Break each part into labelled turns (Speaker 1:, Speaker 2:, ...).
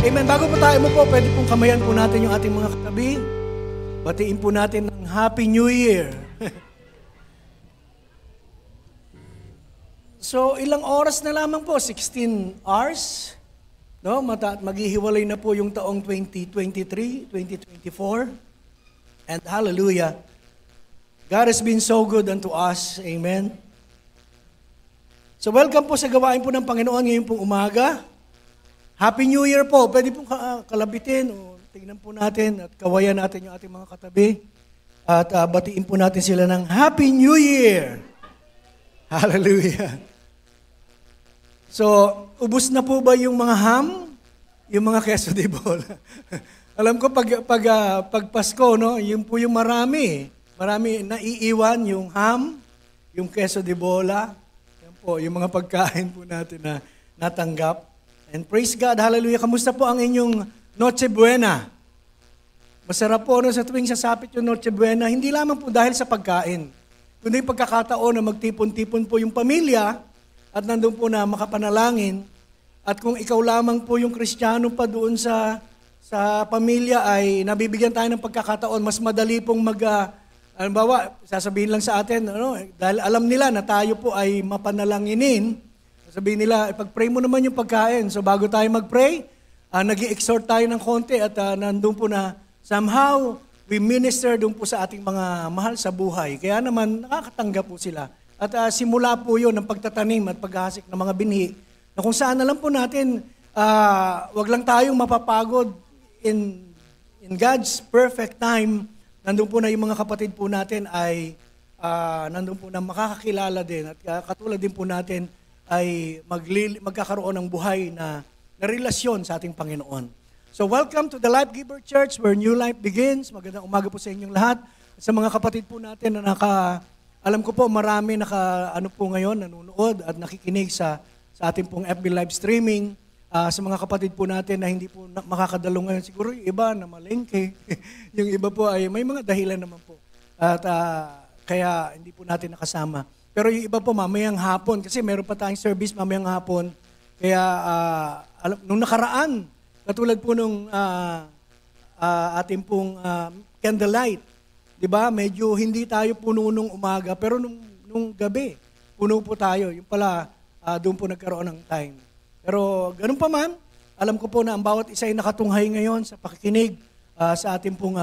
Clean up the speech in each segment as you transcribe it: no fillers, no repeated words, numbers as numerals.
Speaker 1: Amen. Bago po tayo po, pwede pong kamayan po natin yung ating mga katabi. Batiin po natin ng Happy New Year. So, ilang oras na lamang po? 16 hours. No? Maghihiwalay na po yung taong 2023, 2024. And hallelujah. God has been so good unto us. Amen. So, welcome po sa gawain po ng Panginoon ngayon pong umaga. Happy New Year po. Pwede pong kalabitin o tingnan po natin at kawayan natin yung ating mga katabi. At batiin po natin sila ng Happy New Year. Hallelujah. So, ubos na po ba yung mga ham? Yung mga queso de bola? Alam ko pag Pasko, no, yun po yung marami. Marami naiiwan yung ham, yung queso de bola. Yan po, yung mga pagkain po natin na natanggap. And praise God, hallelujah. Kamusta po ang inyong Noche Buena? Masarap po no, sa tuwing sasapit yung Noche Buena, hindi lamang po dahil sa pagkain, kundi pagkakataon na magtipon-tipon po yung pamilya at nandun po na makapanalangin. At kung ikaw lamang po yung Kristiyano pa doon sa pamilya ay nabibigyan tayo ng pagkakataon, mas madali pong halimbawa, sasabihin lang sa atin, ano, dahil alam nila na tayo po ay mapanalanginin, sabihin nila, ipag-pray mo naman yung pagkain. So bago tayo mag-pray, nag-i-exhort tayo ng konti at nandun po na somehow we minister doon po sa ating mga mahal sa buhay. Kaya naman nakakatanggap po sila. At simula po yun ng pagtatanim at paghahasik ng mga binhi na kung saan na lang po natin, wag lang tayong mapapagod in God's perfect time. Nandun po na yung mga kapatid po natin ay nandun po na makakakilala din. At katulad din po natin, ay magkakaroon ng buhay na relasyon sa ating Panginoon. So welcome to the Life Giver Church where new life begins. Magandang umaga po sa inyong lahat. Sa mga kapatid po natin na alam ko po marami po ngayon, nanonood at nakikinig sa ating pong FB live streaming. Sa mga kapatid po natin na hindi po makakadalo ngayon, siguro yung iba na malengke. Yung iba po ay may mga dahilan naman po. At kaya hindi po natin nakasama. Pero yung iba po mamayang hapon, kasi meron pa tayong service mamayang hapon. Kaya nung nakaraan, katulad po nung ating pong candlelight, di ba? Medyo hindi tayo puno nung umaga, pero nung gabi, puno po tayo. Yung pala, doon po nagkaroon ng time. Pero ganun pa man, alam ko po na ang bawat isa ay nakatunghay ngayon sa pakikinig sa ating pong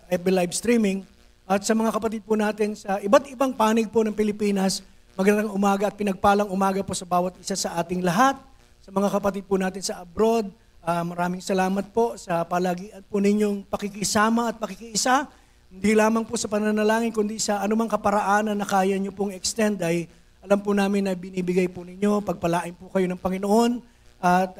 Speaker 1: FB live streaming. At sa mga kapatid po natin sa iba't ibang panig po ng Pilipinas, magandang umaga at pinagpalang umaga po sa bawat isa sa ating lahat. Sa mga kapatid po natin sa abroad, maraming salamat po sa palagian po ninyong pakikisama at pakikiisa. Hindi lamang po sa pananalangin, kundi sa anumang kaparaanan na kaya nyo pong extend ay alam po namin na binibigay po ninyo. Pagpalain po kayo ng Panginoon at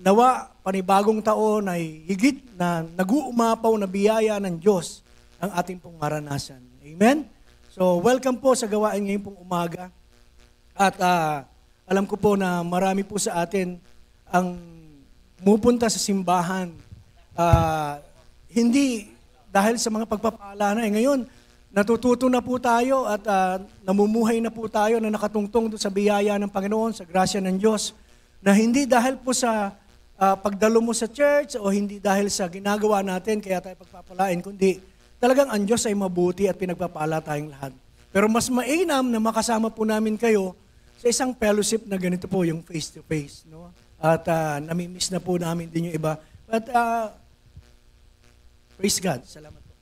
Speaker 1: nawa, panibagong taon ay higit na nag-uumapaw na biyaya ng Diyos ang ating pong maranasan. Amen? So, welcome po sa gawain ngayon pong umaga. At alam ko po na marami po sa atin ang pumupunta sa simbahan. Hindi dahil sa mga pagpapala na. Ngayon, natututo na po tayo at namumuhay na po tayo na nakatungtong doon sa biyaya ng Panginoon, sa grasya ng Diyos, na hindi dahil po sa pagdalo mo sa church o hindi dahil sa ginagawa natin kaya tayo pagpapalain, kundi talagang ang Diyos ay mabuti at pinagpapala tayong lahat. Pero mas mainam na makasama po namin kayo sa isang fellowship na ganito po, yung face-to-face. No? At namimiss na po namin din yung iba. But praise God. Salamat po.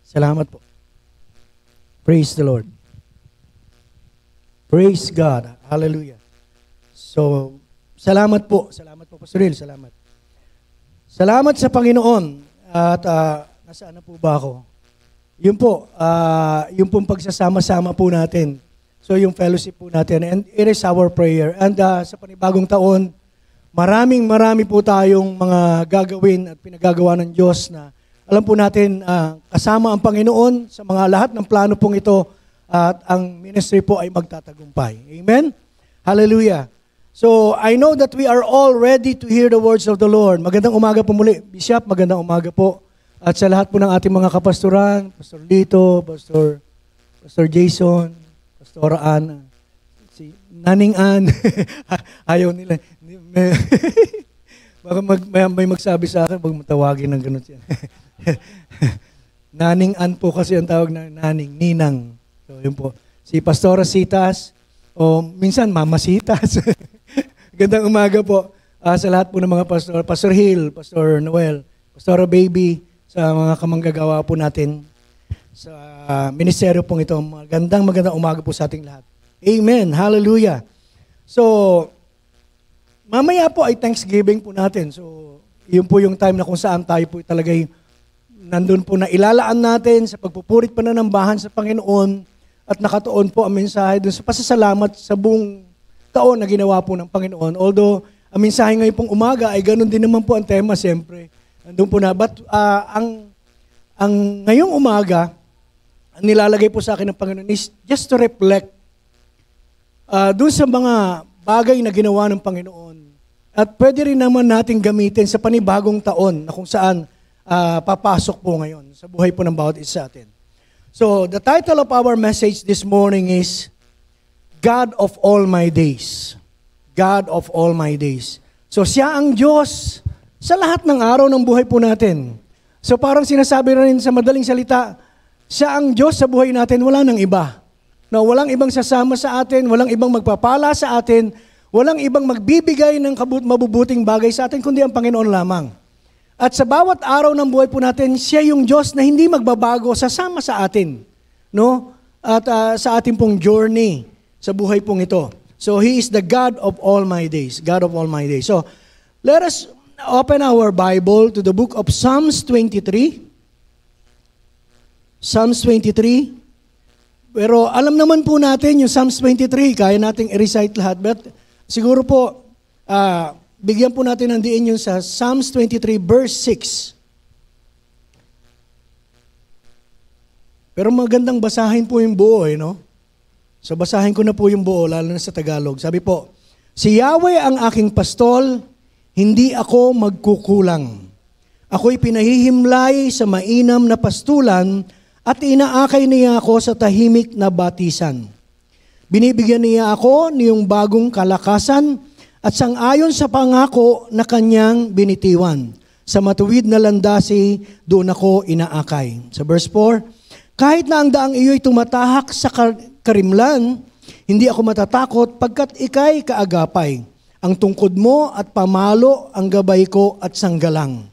Speaker 1: Salamat po. Praise the Lord. Praise God. Hallelujah. So, salamat po. Salamat po, Pastor Will. Salamat. Salamat sa Panginoon. At nasaan na po ba ako? Yun po, yung pong pagsasama-sama po natin. So yung fellowship po natin. And it is our prayer. And sa panibagong taon, marami po tayong mga gagawin at pinagagawa ng Diyos na alam po natin kasama ang Panginoon sa mga lahat ng plano pong ito at ang ministry po ay magtatagumpay. Amen? Hallelujah. So, I know that we are all ready to hear the words of the Lord. Magandang umaga po muli. Bishop, magandang umaga po. At sa lahat po ng ating mga kapastoran, Pastor Lito, Pastor Jason, Pastor Ann, Naning Ann. Ayaw nila. Baka may magsabi sa akin, wag matawagin ng ganun siya. Naning Ann po kasi ang tawag na naning, ninang. So, yun po. Si Pastora Sitas, o minsan Mama Sitas. Gandang umaga po sa lahat po ng mga pastor. Pastor Hill, Pastor Noel, Pastora Baby, sa mga kamanggagawa po natin sa ministeryo pong ito. Magandang umaga po sa ating lahat. Amen. Hallelujah. So, mamaya po ay Thanksgiving po natin. So, yun po yung time na kung saan tayo po talagay nandun po na ilalaan natin sa pagpupurit pananambahan sa Panginoon at nakatuon po ang mensahe dun sa pasasalamat sa buong taon na ginawa po ng Panginoon. Although, ang mensahe ngayon pong umaga ay ganun din naman po ang tema, siyempre. Nandun po na. But ang ngayong umaga, ang nilalagay po sa akin ng Panginoon is just to reflect dun sa mga bagay na ginawa ng Panginoon. At pwede rin naman natin gamitin sa panibagong taon na kung saan papasok po ngayon sa buhay po ng bawat isa sa atin. So, the title of our message this morning is God of All My Days. God of All My Days. So, siya ang Diyos sa lahat ng araw ng buhay po natin. So, parang sinasabi rin sa madaling salita, siya ang Diyos sa buhay natin, wala nang iba. No, walang ibang sasama sa atin, walang ibang magpapala sa atin, walang ibang magbibigay ng mabubuting bagay sa atin, kundi ang Panginoon lamang. At sa bawat araw ng buhay po natin, siya yung Diyos na hindi magbabago, sasama sa atin. No? At sa ating pong journey sa buhay pong ito. So, He is the God of all my days. God of all my days. So, let us open our Bible to the book of Psalms 23. Psalms 23. Pero alam naman po natin yung Psalms 23, kaya nating i-recite lahat. But siguro po, bigyan po natin ng diin yung sa Psalms 23 verse 6. Pero magandang basahin po yung buo, no? So basahin ko na po yung buo, lalo na sa Tagalog. Sabi po, si Yahweh ang aking pastol, hindi ako magkukulang. Ako'y pinahihimlay sa mainam na pastulan at inaakay niya ako sa tahimik na batisan. Binibigyan niya ako niyong bagong kalakasan at sangayon sa pangako na kanyang binitiwan. Sa matuwid na landasi, doon ako inaakay. Sa verse 4, kahit na ang daang iyo'y tumatahak sa karimlan, hindi ako matatakot pagkat ika'y kaagapay. Ang tungkod mo at pamalo ang gabay ko at sanggalang.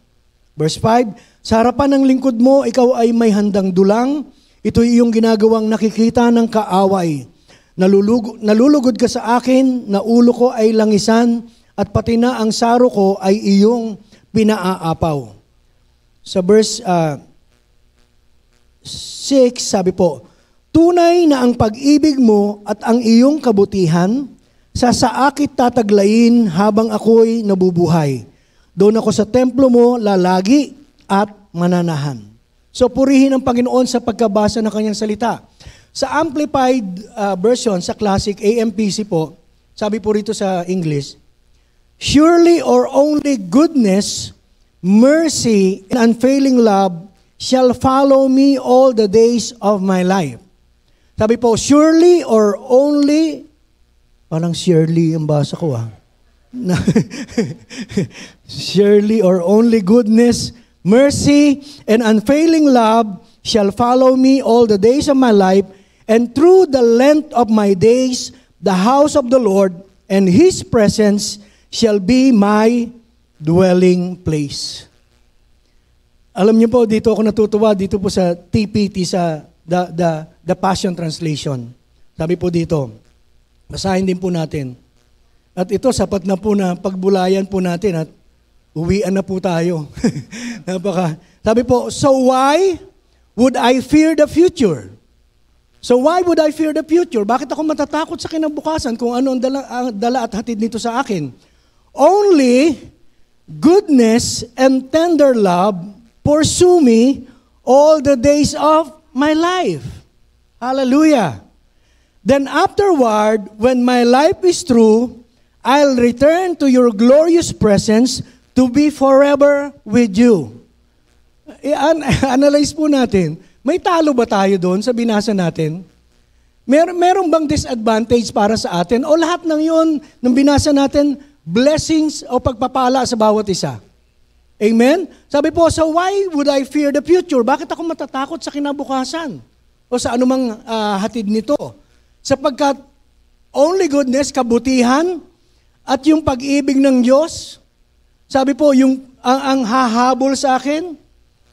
Speaker 1: Verse 5, sa harapan ng lingkod mo, ikaw ay may handang dulang. Ito'y iyong ginagawang nakikita ng kaaway. Nalulugod ka sa akin, na ulo ko ay langisan, at pati na ang saro ko ay iyong pinaaapaw. Sa verse 6, sabi po, tunay na ang pag-ibig mo at ang iyong kabutihan, sa saakit tataglayin habang ako'y nabubuhay. Doon ako sa templo mo lalagi at mananahan. So purihin ang Panginoon sa pagkabasa ng kanyang salita. Sa Amplified version, sa Classic AMPC po, sabi po rito sa English, surely or only goodness, mercy, and unfailing love shall follow me all the days of my life. Sabi po, surely or only, parang surely ang basa ko surely or only goodness, mercy, and unfailing love shall follow me all the days of my life, and through the length of my days, the house of the Lord and His presence shall be my dwelling place. Alam niyo po, dito ako natutuwa, dito po sa TPT, sa the Passion Translation. Sabi po dito, basahin din po natin. At ito, sapat na po na pagbulayan po natin at uwian na po tayo. Sabi po, so why would I fear the future? So why would I fear the future? Bakit ako matatakot sa kinabukasan kung ano ang dala at hatid nito sa akin? Only goodness and tender love pursue me all the days of my life. Hallelujah. Then afterward, when my life is through, I'll return to your glorious presence to be forever with you. Analyze po natin, may talo ba tayo doon sa binasa natin? Meron bang disadvantage para sa atin? O lahat ng yun, nung binasa natin, blessings o pagpapala sa bawat isa? Amen? Sabi po, so why would I fear the future? Bakit ako matatakot sa kinabukasan? O sa anumang hatid nito? Sapagkat only goodness, kabutihan, at yung pag-ibig ng Diyos, sabi po, yung ang hahabol sa akin,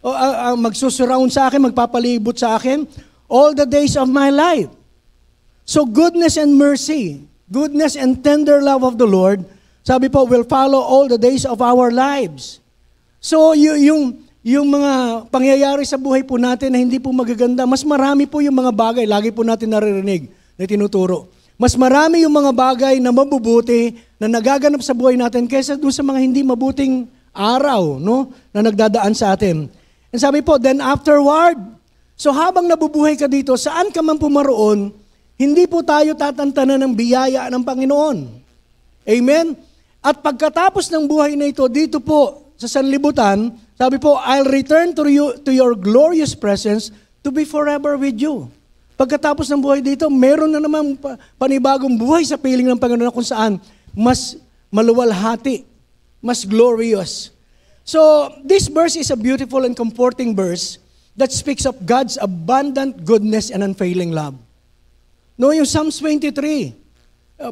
Speaker 1: o ang magsusurround sa akin, magpapalibot sa akin, all the days of my life. So goodness and mercy, goodness and tender love of the Lord, sabi po, will follow all the days of our lives. So yung mga pangyayari sa buhay po natin na hindi po magaganda, mas marami po yung mga bagay, lagi po natin naririnig na tinuturo. Mas marami yung mga bagay na mabubuti na nagaganap sa buhay natin kaysa doon sa mga hindi mabuting araw, no, na nagdadaan sa atin. And sabi po, then afterward, so habang nabubuhay ka dito, saan ka man pumaroon, hindi po tayo tatantanan ng biyaya ng Panginoon. Amen? At pagkatapos ng buhay na ito, dito po sa sanlibutan, sabi po, I'll return to your glorious presence to be forever with you. Pagkatapos ng buhay dito, meron na naman panibagong buhay sa piling ng Panginoon kung saan mas maluwalhati, mas glorious. So, this verse is a beautiful and comforting verse that speaks of God's abundant goodness and unfailing love. No, yung Psalms 23,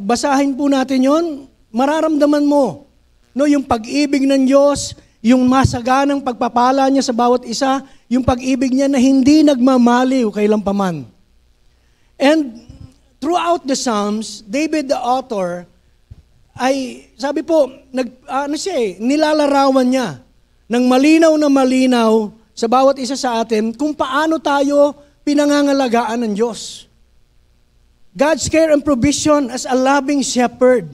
Speaker 1: basahin po natin yon, mararamdaman mo, no, yung pag-ibig ng Diyos, yung masaganang pagpapala niya sa bawat isa, yung pag-ibig niya na hindi nagmamaliw kailan paman. And throughout the Psalms, David the author ay, sabi po, nilalarawan niya ng malinaw na malinaw sa bawat isa sa atin kung paano tayo pinangangalagaan ng Diyos. God's care and provision as a loving shepherd.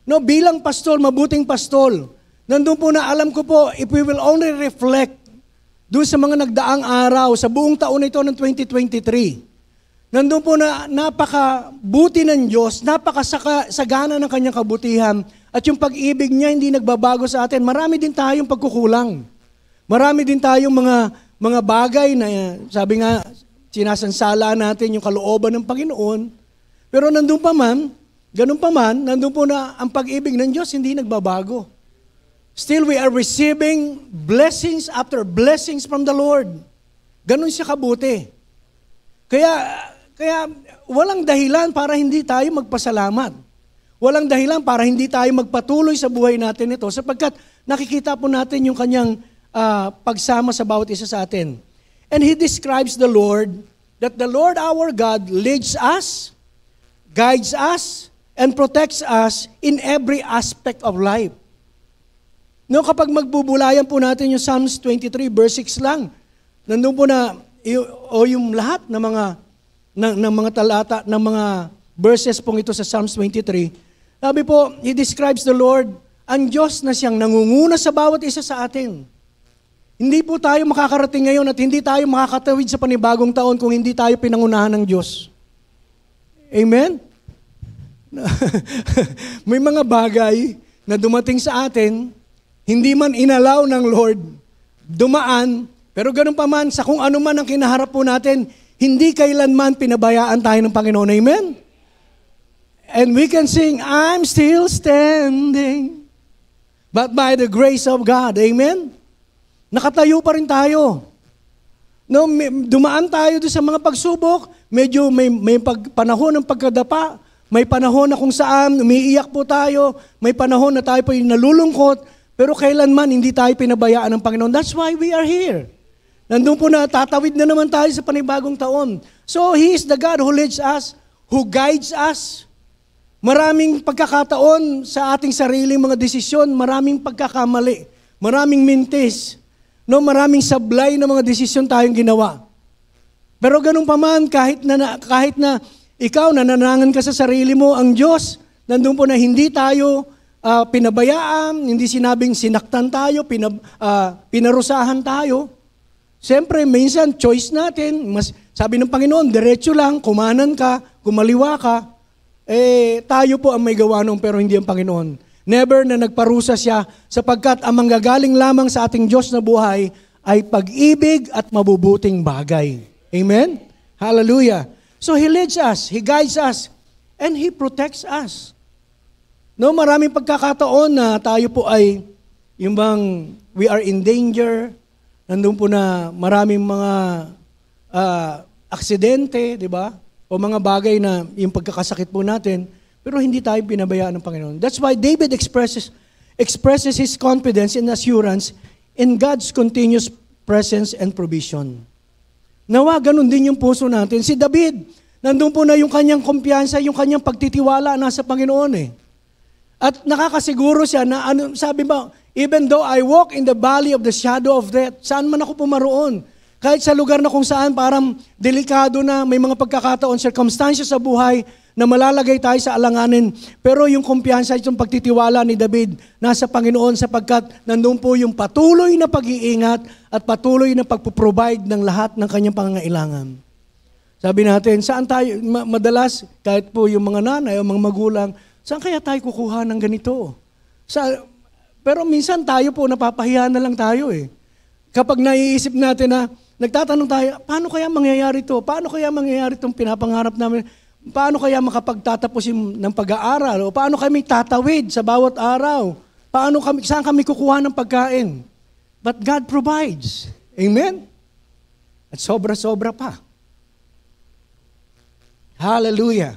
Speaker 1: No, bilang pastol, mabuting pastol, nandun po na alam ko po, if we will only reflect doon sa mga nagdaang araw, sa buong taon ito ng 2023, nandun po na napakabuti ng Diyos, napakasagana ng kanyang kabutihan, at yung pag-ibig niya hindi nagbabago sa atin. Marami din tayong pagkukulang. Marami din tayong mga bagay na, sabi nga, sinasansala natin yung kalooban ng Panginoon. Pero nandun pa man, ganun pa man, nandun po na ang pag-ibig ng Diyos hindi nagbabago. Still, we are receiving blessings after blessings from the Lord. Ganun siya kabuti. Kaya walang dahilan para hindi tayo magpasalamat. Walang dahilan para hindi tayo magpatuloy sa buhay natin ito sapagkat nakikita po natin yung kanyang pagsama sa bawat isa sa atin. And he describes the Lord, that the Lord our God leads us, guides us, and protects us in every aspect of life. No, kapag magbubulayan po natin yung Psalms 23 verse 6 lang, nandun po na yung lahat ng mga talata, ng mga verses pong ito sa Psalms 23, sabi po, he describes the Lord, ang Diyos na siyang nangunguna sa bawat isa sa atin. Hindi po tayo makakarating ngayon at hindi tayo makakatawid sa panibagong taon kung hindi tayo pinangunahan ng Diyos. Amen? May mga bagay na dumating sa atin, hindi man inalaw ng Lord, dumaan, pero ganun pa man, sa kung ano man ang kinaharap po natin, hindi kailanman pinabayaan tayo ng Panginoon. Amen? And we can sing, I'm still standing, but by the grace of God. Amen? Nakatayo pa rin tayo. No, dumaan tayo doon sa mga pagsubok, medyo may panahon ng pagkadapa, may panahon na kung saan umiiyak po tayo, may panahon na tayo po nalulungkot, pero kailanman hindi tayo pinabayaan ng Panginoon. That's why we are here. Nandun po na, tatawid na naman tayo sa panibagong taon. So, He is the God who leads us, who guides us. Maraming pagkakataon sa ating sariling mga desisyon, maraming pagkakamali, maraming mintis, no, maraming sablay na mga desisyon tayong ginawa. Pero ganun pa man, kahit na ikaw nananangan ka sa sarili mo, ang Diyos, nandun po na hindi tayo pinabayaan, hindi sinabing sinaktan tayo, pinarusahan tayo. Siyempre, minsan, choice natin. Sabi ng Panginoon, diretso lang, kumanan ka, kumaliwa ka. Tayo po ang may gawa nung pero hindi ang Panginoon. Never na nagparusa siya sapagkat ang manggagaling lamang sa ating Diyos na buhay ay pag-ibig at mabubuting bagay. Amen? Hallelujah. So He leads us, He guides us, and He protects us. No, maraming pagkakataon na tayo po ay, yung bang we are in danger, nandun po na maraming mga aksidente, di ba? O mga bagay na yung pagkakasakit po natin, pero hindi tayo pinabayaan ng Panginoon. That's why David expresses his confidence and assurance in God's continuous presence and provision. Nawa, ganun din yung puso natin. Si David, nandun po na yung kanyang kumpiyansa, yung kanyang pagtitiwala nasa Panginoon eh. At nakakasiguro siya na, sabi ba, even though I walk in the valley of the shadow of death, saan man ako pumaroon? Kahit sa lugar na kung saan parang delikado na, may mga pagkakataon, circumstances sa buhay na malalagay tayo sa alanganin. Pero yung kumpiyansa, yung pagtitiwala ni David nasa Panginoon sapagkat nandun po yung patuloy na pag-iingat at patuloy na pagpuprovide ng lahat ng kanyang pangangailangan. Sabi natin, saan tayo, madalas, kahit po yung mga nanay o mga magulang, saan kaya tayo kukuha ng ganito? Pero minsan tayo po, napapahiya na lang tayo eh. Kapag naiisip natin na, nagtatanong tayo, paano kaya mangyayari to? Paano kaya mangyayari itong pinapangarap namin? Paano kaya makapagtatapos ng pag-aaral? O paano kami tatawid sa bawat araw? Saan kami kukuha ng pagkain? But God provides. Amen? At sobra-sobra pa. Hallelujah.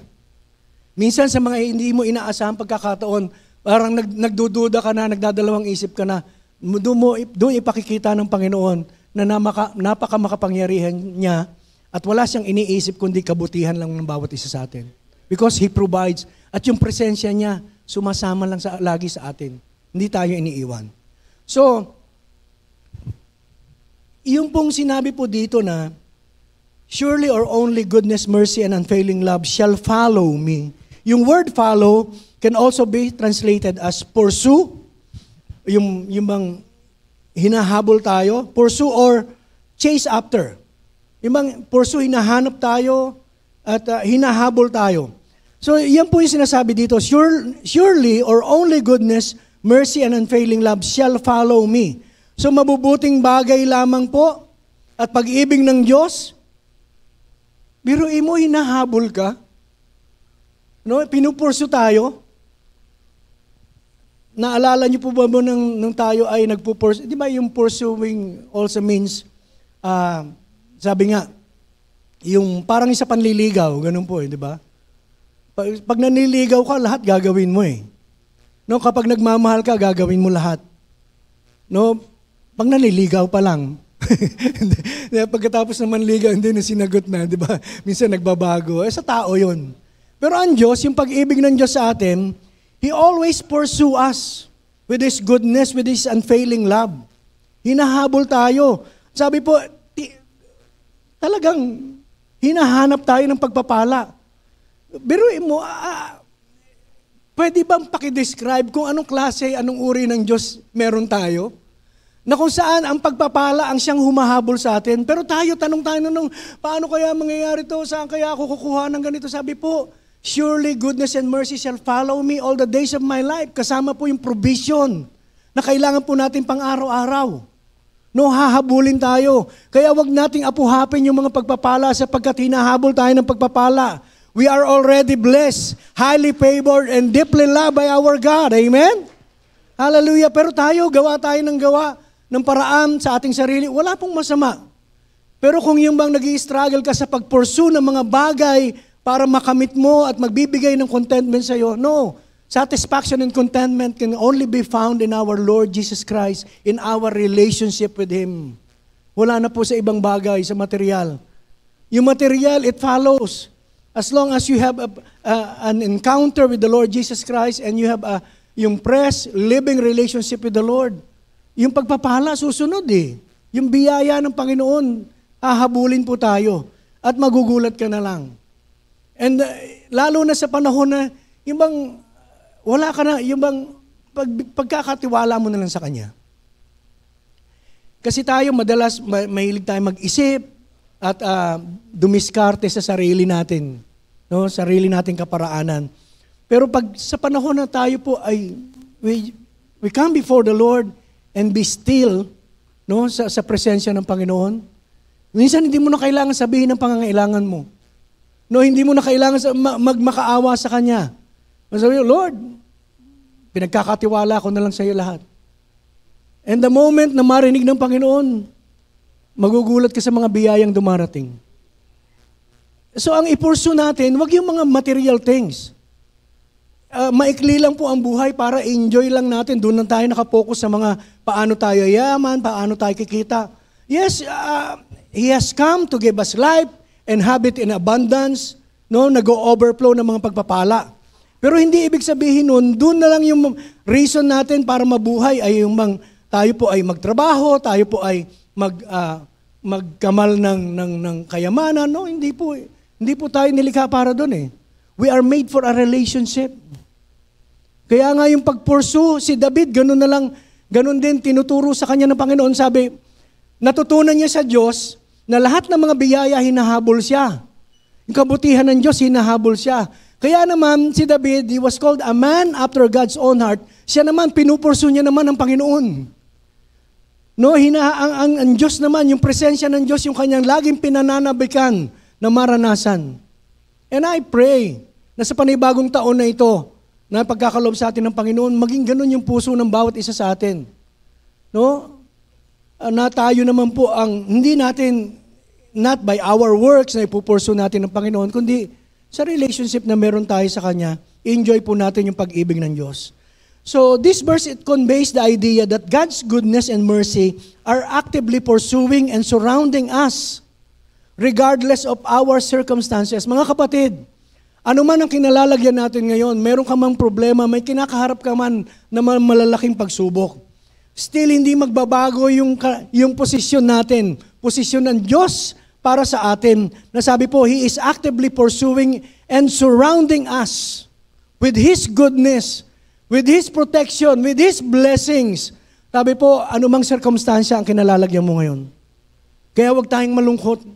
Speaker 1: Minsan sa mga hindi mo inaasahang pagkakataon, parang nagdududa ka na, nagdadalawang isip ka na, doon ipakikita ng Panginoon na napaka makapangyarihan niya at wala siyang iniisip kundi kabutihan lang ng bawat isa sa atin. Because He provides at yung presensya niya sumasama lang lagi sa atin. Hindi tayo iniiwan. So, yung pong sinabi po dito na, surely or only goodness, mercy, and unfailing love shall follow me. Yung word follow can also be translated as pursue, yung bang hinahabol tayo, pursue or chase after. Yung bang pursue, hinahanap tayo at hinahabol tayo. So yan po yung sinasabi dito, surely or only goodness, mercy, and unfailing love shall follow me. So mabubuting bagay lamang po at pag-ibig ng Diyos, biruin mo, hinahabol ka. No, pinupursu tayo. Naalala niyo po ba nung tayo ay nagpupursu? Di ba yung pursuing also means, sabi nga, yung parang isa panliligaw, ganun po di ba? Pag nanliligaw ka, lahat gagawin mo eh. No, kapag nagmamahal ka, gagawin mo lahat. No, pag nanliligaw pa lang, pagkatapos ng manligaw, hindi na sinagot na, di ba? Minsan nagbabago. Sa tao yun. Pero ang Diyos, yung pag-ibig ng Diyos sa atin, He always pursue us with His goodness, with His unfailing love. Hinahabol tayo. Sabi po, talagang hinahanap tayo ng pagpapala. Biruin mo, pwede bang pakidescribe kung anong klase, anong uri ng Diyos meron tayo? Na kung saan ang pagpapala ang siyang humahabol sa atin. Pero tanong tayo paano kaya mangyayari to? Saan kaya ako kukuha ng ganito? Sabi po, surely goodness and mercy shall follow me all the days of my life. Kasama po yung provision na kailangan po natin pang araw-araw. No, hahabulin tayo. Kaya wag nating apuhapin yung mga pagpapala sapagkat hinahabol tayo ng pagpapala. We are already blessed, highly favored, and deeply loved by our God. Amen? Hallelujah. Pero gawa tayo ng paraan sa ating sarili. Wala pong masama. Pero kung yung bang nag-i-struggle ka sa pag-pursue ng mga bagay para makamit mo at magbibigay ng contentment sa iyo. No. Satisfaction and contentment can only be found in our Lord Jesus Christ, in our relationship with Him. Wala na po sa ibang bagay, sa material. Yung material, it follows. As long as you have an encounter with the Lord Jesus Christ and you have yung living relationship with the Lord, yung pagpapala susunod eh. Yung biyaya ng Panginoon, hahabulin po tayo at magugulat ka na lang. And lalo na sa panahon na, yung bang, wala ka na, yung bang, pagkakatiwala mo na lang sa Kanya. Kasi tayo madalas, mahilig tayo mag-isip at dumiskarte sa sarili natin. No? Sarili nating kaparaanan. Pero pag sa panahon na tayo po ay, we come before the Lord and be still, no? sa presensya ng Panginoon, minsan hindi mo na kailangan sabihin ng pangangailangan mo. No, hindi mo na kailangan magmakaawa sa Kanya. Sabi mo, Lord, pinagkakatiwala ko na lang sa iyo lahat. And the moment na marinig ng Panginoon, magugulat ka sa mga biyayang dumarating. So ang ipursu natin, wag yung mga material things. Maikli lang po ang buhay para enjoy lang natin. Doon lang tayo nakapokus sa mga paano tayo yaman, paano tayo kikita. Yes, He has come to give us life and have it in abundance. No, nag-overflow ng mga pagpapala. Pero hindi ibig sabihin nun, doon na lang yung reason natin para mabuhay ay yung tayo po ay magtrabaho, tayo po ay magkamal ng kayamanan. No, hindi po tayo nilikha para doon eh. We are made for a relationship. Kaya nga yung pag-pursue, si David, ganun din, tinuturo sa kanya ng Panginoon. Sabi, natutunan niya sa Diyos na lahat ng mga biyaya, hinahabol siya. Yung kabutihan ng Diyos, hinahabol siya. Kaya naman, si David, he was called a man after God's own heart. Siya naman, pinupursu niya naman ang Panginoon. No, ang Diyos naman, yung presensya ng Diyos, yung kanyang laging pinananabikan na maranasan. And I pray na sa panibagong taon na ito, na pagkakalob sa atin ng Panginoon, maging ganun yung puso ng bawat isa sa atin. No? Na tayo naman po hindi natin, not by our works na ipupursu natin ng Panginoon, kundi sa relationship na meron tayo sa Kanya, enjoy po natin yung pag-ibig ng Diyos. So this verse, it conveys the idea that God's goodness and mercy are actively pursuing and surrounding us, regardless of our circumstances. Mga kapatid, ano man ang kinalalagyan natin ngayon, meron ka mang problema, may kinakaharap ka man na malalaking pagsubok. Still, hindi magbabago yung posisyon natin. Posisyon ng Diyos para sa atin. Nasabi po, He is actively pursuing and surrounding us with His goodness, with His protection, with His blessings. Sabi po, anumang circumstansya ang kinalalagyan mo ngayon. Kaya huwag tayong malungkot.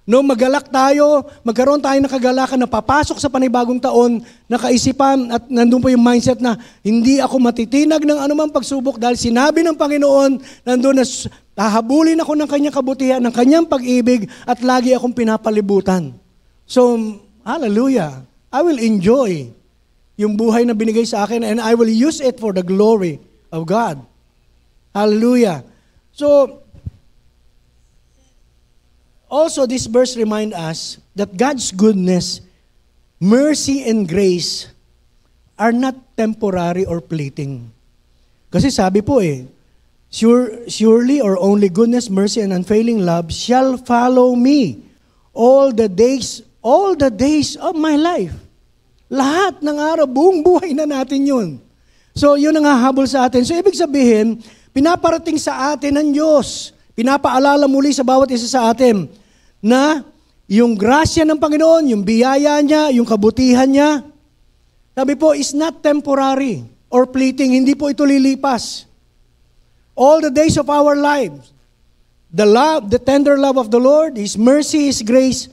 Speaker 1: No, magalak tayo, magkaroon tayo ng kagalakan na papasok sa panibagong taon, nakaisipan at nandun po yung mindset na hindi ako matitinag ng anumang pagsubok dahil sinabi ng Panginoon, nandun na hahabulin ako ng kanyang kabutihan, ng kanyang pag-ibig at lagi akong pinapalibutan. So, hallelujah, I will enjoy yung buhay na binigay sa akin and I will use it for the glory of God. Hallelujah. So, also, this verse reminds us that God's goodness, mercy, and grace are not temporary or fleeting. Kasi sabi po surely or only goodness, mercy, and unfailing love shall follow me all the days of my life. Lahat ng araw, buong buhay na natin yun. So, yun ang hahabol sa atin. So, ibig sabihin, pinaparating sa atin ng Diyos. Pinapaalala muli sa bawat isa sa atin na yung grasya ng Panginoon, yung biyaya niya, yung kabutihan niya, sabi po, is not temporary or fleeting. Hindi po ito lilipas. All the days of our lives, the tender love of the Lord, His mercy, His grace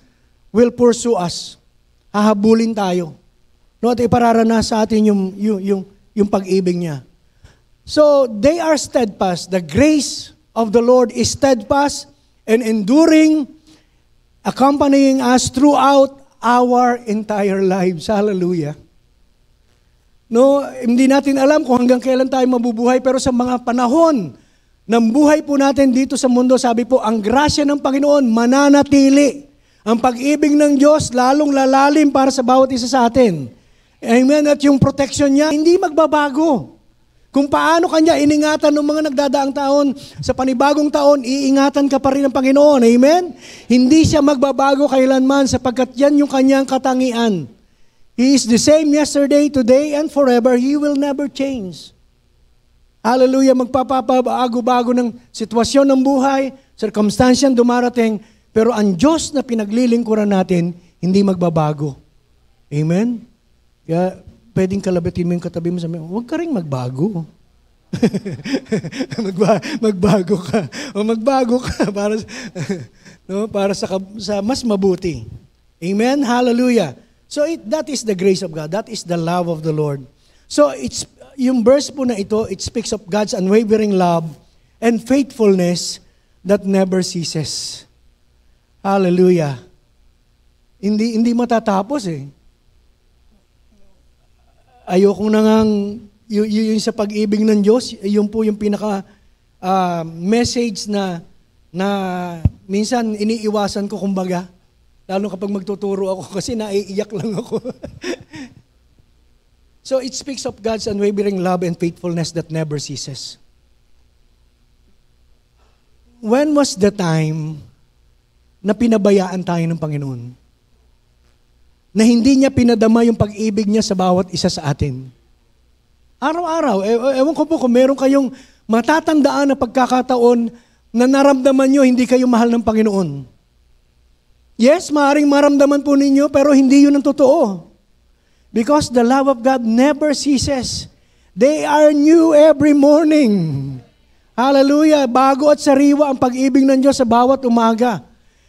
Speaker 1: will pursue us. Hahabulin tayo. No, at ipararanas sa atin yung pag-ibig niya. So, they are steadfast. The grace of the Lord is steadfast and enduring, accompanying us throughout our entire lives. Hallelujah. No, hindi natin alam kung hanggang kailan tayo mabubuhay, pero sa mga panahon ng buhay po natin dito sa mundo, sabi po, ang grasya ng Panginoon mananatili. Ang pag-ibig ng Diyos lalong lalalim para sa bawat isa sa atin. Amen. At yung protection niya, hindi magbabago. Kung paano kanya iningatan ng mga nagdadaang taon, sa panibagong taon, iingatan ka pa rin ng Panginoon. Amen? Hindi siya magbabago kailanman sapagkat yan yung kanyang katangian. He is the same yesterday, today, and forever. He will never change. Hallelujah, magpapabago-bago ng sitwasyon ng buhay, circumstansyang dumarating, pero ang Diyos na pinaglilingkuran natin, hindi magbabago. Amen? Kaya, pwedeng kalabitin mo yung katabi mo, sabi mo, huwag ka rin magbago. Magbago ka. O magbago ka para sa mas mabuti. Amen? Hallelujah. So that is the grace of God. That is the love of the Lord. So yung verse po na ito, it speaks of God's unwavering love and faithfulness that never ceases. Hallelujah. Hindi matatapos eh. Ayokong nangang yung sa pag-ibig ng Diyos, yun po yung pinaka message na minsan iniiwasan ko kumbaga. Lalo kapag magtuturo ako kasi naiiyak lang ako. So it speaks of God's unwavering love and faithfulness that never ceases. When was the time na pinabayaan tayo ng Panginoon? Na hindi niya pinadama yung pag-ibig niya sa bawat isa sa atin. Araw-araw, ewan ko po kung meron kayong matatandaan na pagkakataon na naramdaman nyo hindi kayo mahal ng Panginoon. Yes, maaaring maramdaman po ninyo, pero hindi yun ang totoo. Because the love of God never ceases. They are new every morning. Hallelujah! Bago at sariwa ang pag-ibig ng Diyos sa bawat umaga.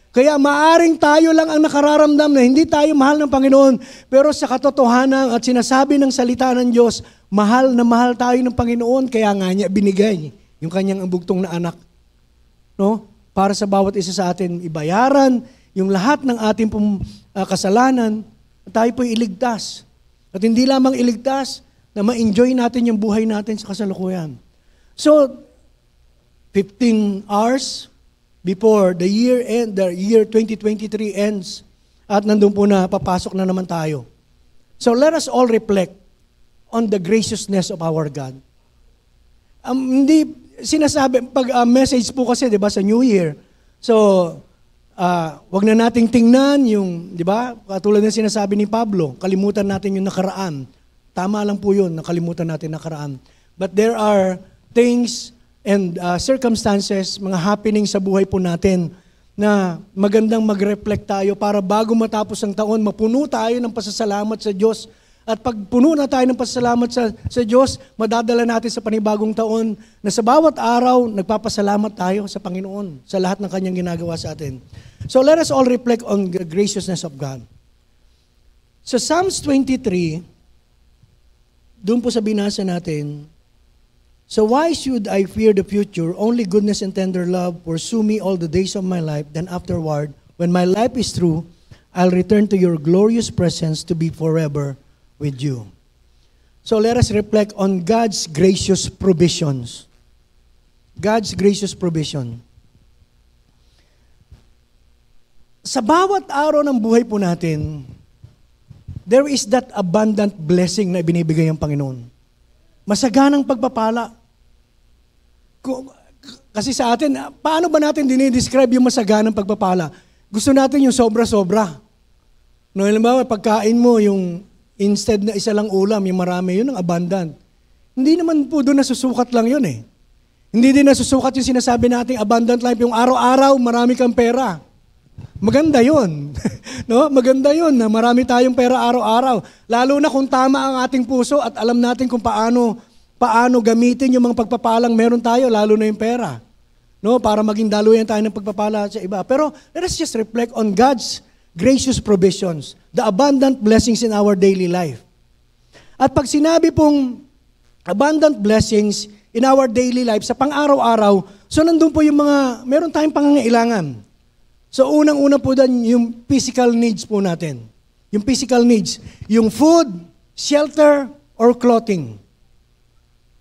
Speaker 1: Kaya maaring tayo lang ang nakararamdam na hindi tayo mahal ng Panginoon, pero sa katotohanan at sinasabi ng salita ng Diyos, mahal na mahal tayo ng Panginoon, kaya nga niya binigay yung kanyang bugtong na anak. No? Para sa bawat isa sa atin, ibayaran yung lahat ng ating kasalanan, at tayo po'y iligtas. At hindi lamang iligtas, na ma-enjoy natin yung buhay natin sa kasalukuyan. So, 15 hours before the year 2023 ends, at nandun po na, papasok na naman tayo. So, let us all reflect on the graciousness of our God. Hindi sinasabi, pag message po kasi, di ba, sa New Year, so, wag na nating tingnan yung, di ba, katulad ng sinasabi ni Pablo, kalimutan natin yung nakaraan. Tama lang po yun, nakalimutan natin nakaraan. But there are things and circumstances, mga happening sa buhay po natin na magandang mag-reflect tayo para bago matapos ang taon, mapuno tayo ng pasasalamat sa Diyos. At pag puno na tayo ng pasasalamat sa Diyos, madadala natin sa panibagong taon na sa bawat araw, nagpapasalamat tayo sa Panginoon sa lahat ng Kanyang ginagawa sa atin. So let us all reflect on the graciousness of God. Sa Psalms 23, doon po sa binasa natin, so why should I fear the future? Only goodness and tender love pursue me all the days of my life. Then afterward, when my life is through, I'll return to your glorious presence to be forever with you. So let us reflect on God's gracious provisions. God's gracious provision. Sa bawat araw ng buhay po natin, there is that abundant blessing na ibinibigay ng Panginoon. Masaganang pagpapala. Kasi sa atin, paano ba natin dinidescribe yung masaganang pagpapala? Gusto natin yung sobra-sobra. No, halimbawa, pagkain mo, yung instead na isa lang ulam, yung marami, yun ang abundant. Hindi naman po doon nasusukat lang yun eh. Hindi din nasusukat yung sinasabi nating abundant life, yung araw-araw, marami kang pera. Maganda yun. No? Maganda yun na marami tayong pera araw-araw. Lalo na kung tama ang ating puso at alam natin kung paano gamitin yung mga pagpapalang meron tayo, lalo na yung pera. No? Para maging daluyan tayo ng pagpapala sa iba. Pero let us just reflect on God's gracious provisions, the abundant blessings in our daily life. At pag sinabi pong abundant blessings in our daily life, sa pang-araw-araw, so nandun po yung mga, meron tayong pangangailangan. So unang-una po doon yung physical needs po natin. Yung physical needs, yung food, shelter, or clothing.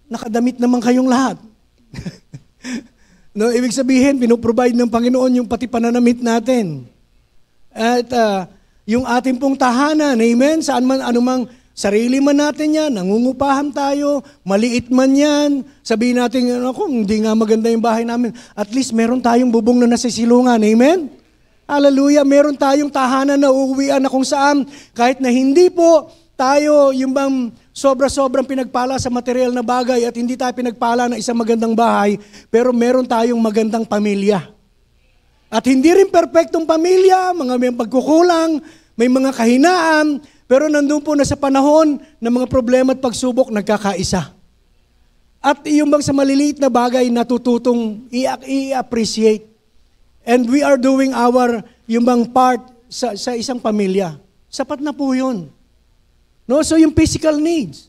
Speaker 1: Nakadamit naman kayong lahat. No, ibig sabihin, pinoprovide ng Panginoon yung pati pananamit natin. At yung ating pong tahanan, amen, saan man, anumang sarili man natin yan, nangungupahan tayo, maliit man yan, sabihin natin, ako, hindi nga maganda yung bahay namin, at least meron tayong bubong na nasisilungan, amen? Hallelujah, meron tayong tahanan na uuwian na kung saan, kahit na hindi po tayo yung bang sobra-sobrang pinagpala sa material na bagay at hindi tayo pinagpala ng isang magandang bahay, pero meron tayong magandang pamilya. At hindi rin perpektong pamilya, mga may pagkukulang, may mga kahinaan, pero nandun po na sa panahon ng mga problema at pagsubok, nagkakaisa. At yung bang sa maliliit na bagay, natututong i-appreciate. And we are doing yung bang part sa isang pamilya. Sapat na po yun. No? So yung physical needs,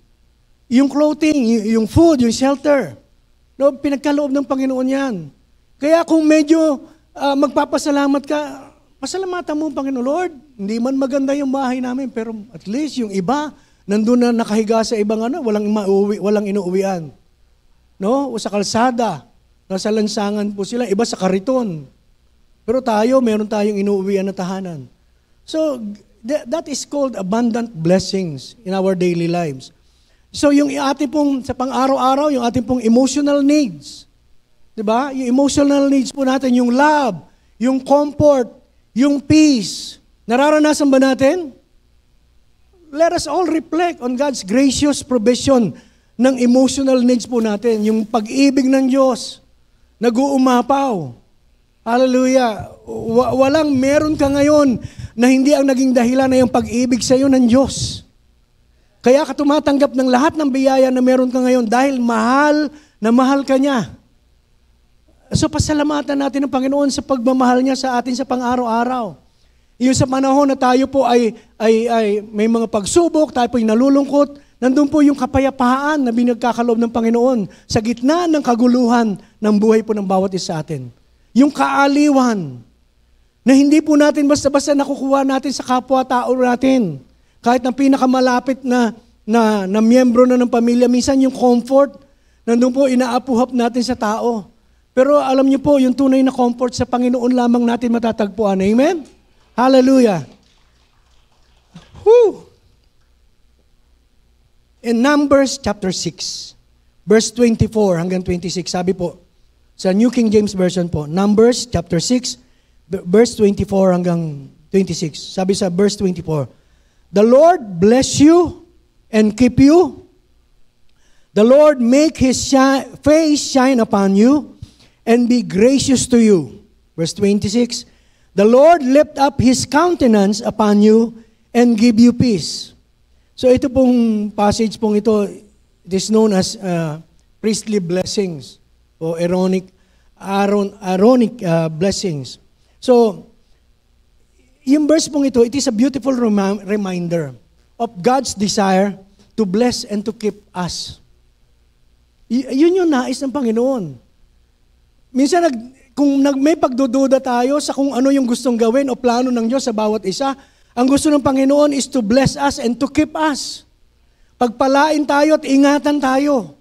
Speaker 1: yung clothing, yung food, yung shelter, no? Pinagkaloob ng Panginoon yan. Kaya kung medyo magpapasalamat ka, pasalamatan mo, Panginoon Lord, hindi man maganda yung bahay namin, pero at least yung iba, nandun na nakahiga sa ibang walang inuuwian. No? O sa kalsada, nasa lansangan po sila, iba sa kariton. Pero tayo, meron tayong inuuwian na tahanan. So, that is called abundant blessings in our daily lives. So, yung ating pong, sa pang-araw-araw, yung ating pong emotional needs. Diba? Yung emotional needs po natin, yung love, yung comfort, yung peace. Nararanasan ba natin? Let us all reflect on God's gracious provision ng emotional needs po natin. Yung pag-ibig ng Diyos, nag-uumapaw. Hallelujah. Walang meron ka ngayon na hindi ang naging dahilan na yung pag-ibig sa iyo ng Diyos. Kaya ka tumatanggap ng lahat ng biyaya na meron ka ngayon dahil mahal na mahal ka niya. So pasalamatan natin ng Panginoon sa pagmamahal niya sa atin sa pang-araw-araw. Yung sa panahon na tayo po ay may mga pagsubok, tayo po ay nalulungkot, nandun po yung kapayapaan na binagkakaloob ng Panginoon sa gitna ng kaguluhan ng buhay po ng bawat isa sa atin. Yung kaaliwan na hindi po natin basta-basta nakukuha natin sa kapwa-tao natin. Kahit ng pinakamalapit na miyembro na ng pamilya, minsan yung comfort, nandun po inaapuhap natin sa tao. Pero alam niyo po, yung tunay na comfort sa Panginoon lamang natin matatagpuan. Amen? Hallelujah. Whew. In Numbers chapter 6, verse 24 hanggang 26, sabi po, sa New King James Version po, Numbers chapter 6, verse 24 hanggang 26. Sabi sa verse 24, "The Lord bless you and keep you. The Lord make His face shine upon you and be gracious to you." Verse 26, "The Lord lift up His countenance upon you and give you peace." So ito pong passage pong ito, it is known as priestly blessings o Aaronic blessings. So, yung verse pong ito, it is a beautiful reminder of God's desire to bless and to keep us. Yun yung nais ng Panginoon. Minsan, kung may pagdududa tayo sa kung ano yung gustong gawin o plano ng Diyos sa bawat isa, ang gusto ng Panginoon is to bless us and to keep us. Pagpalain tayo at ingatan tayo.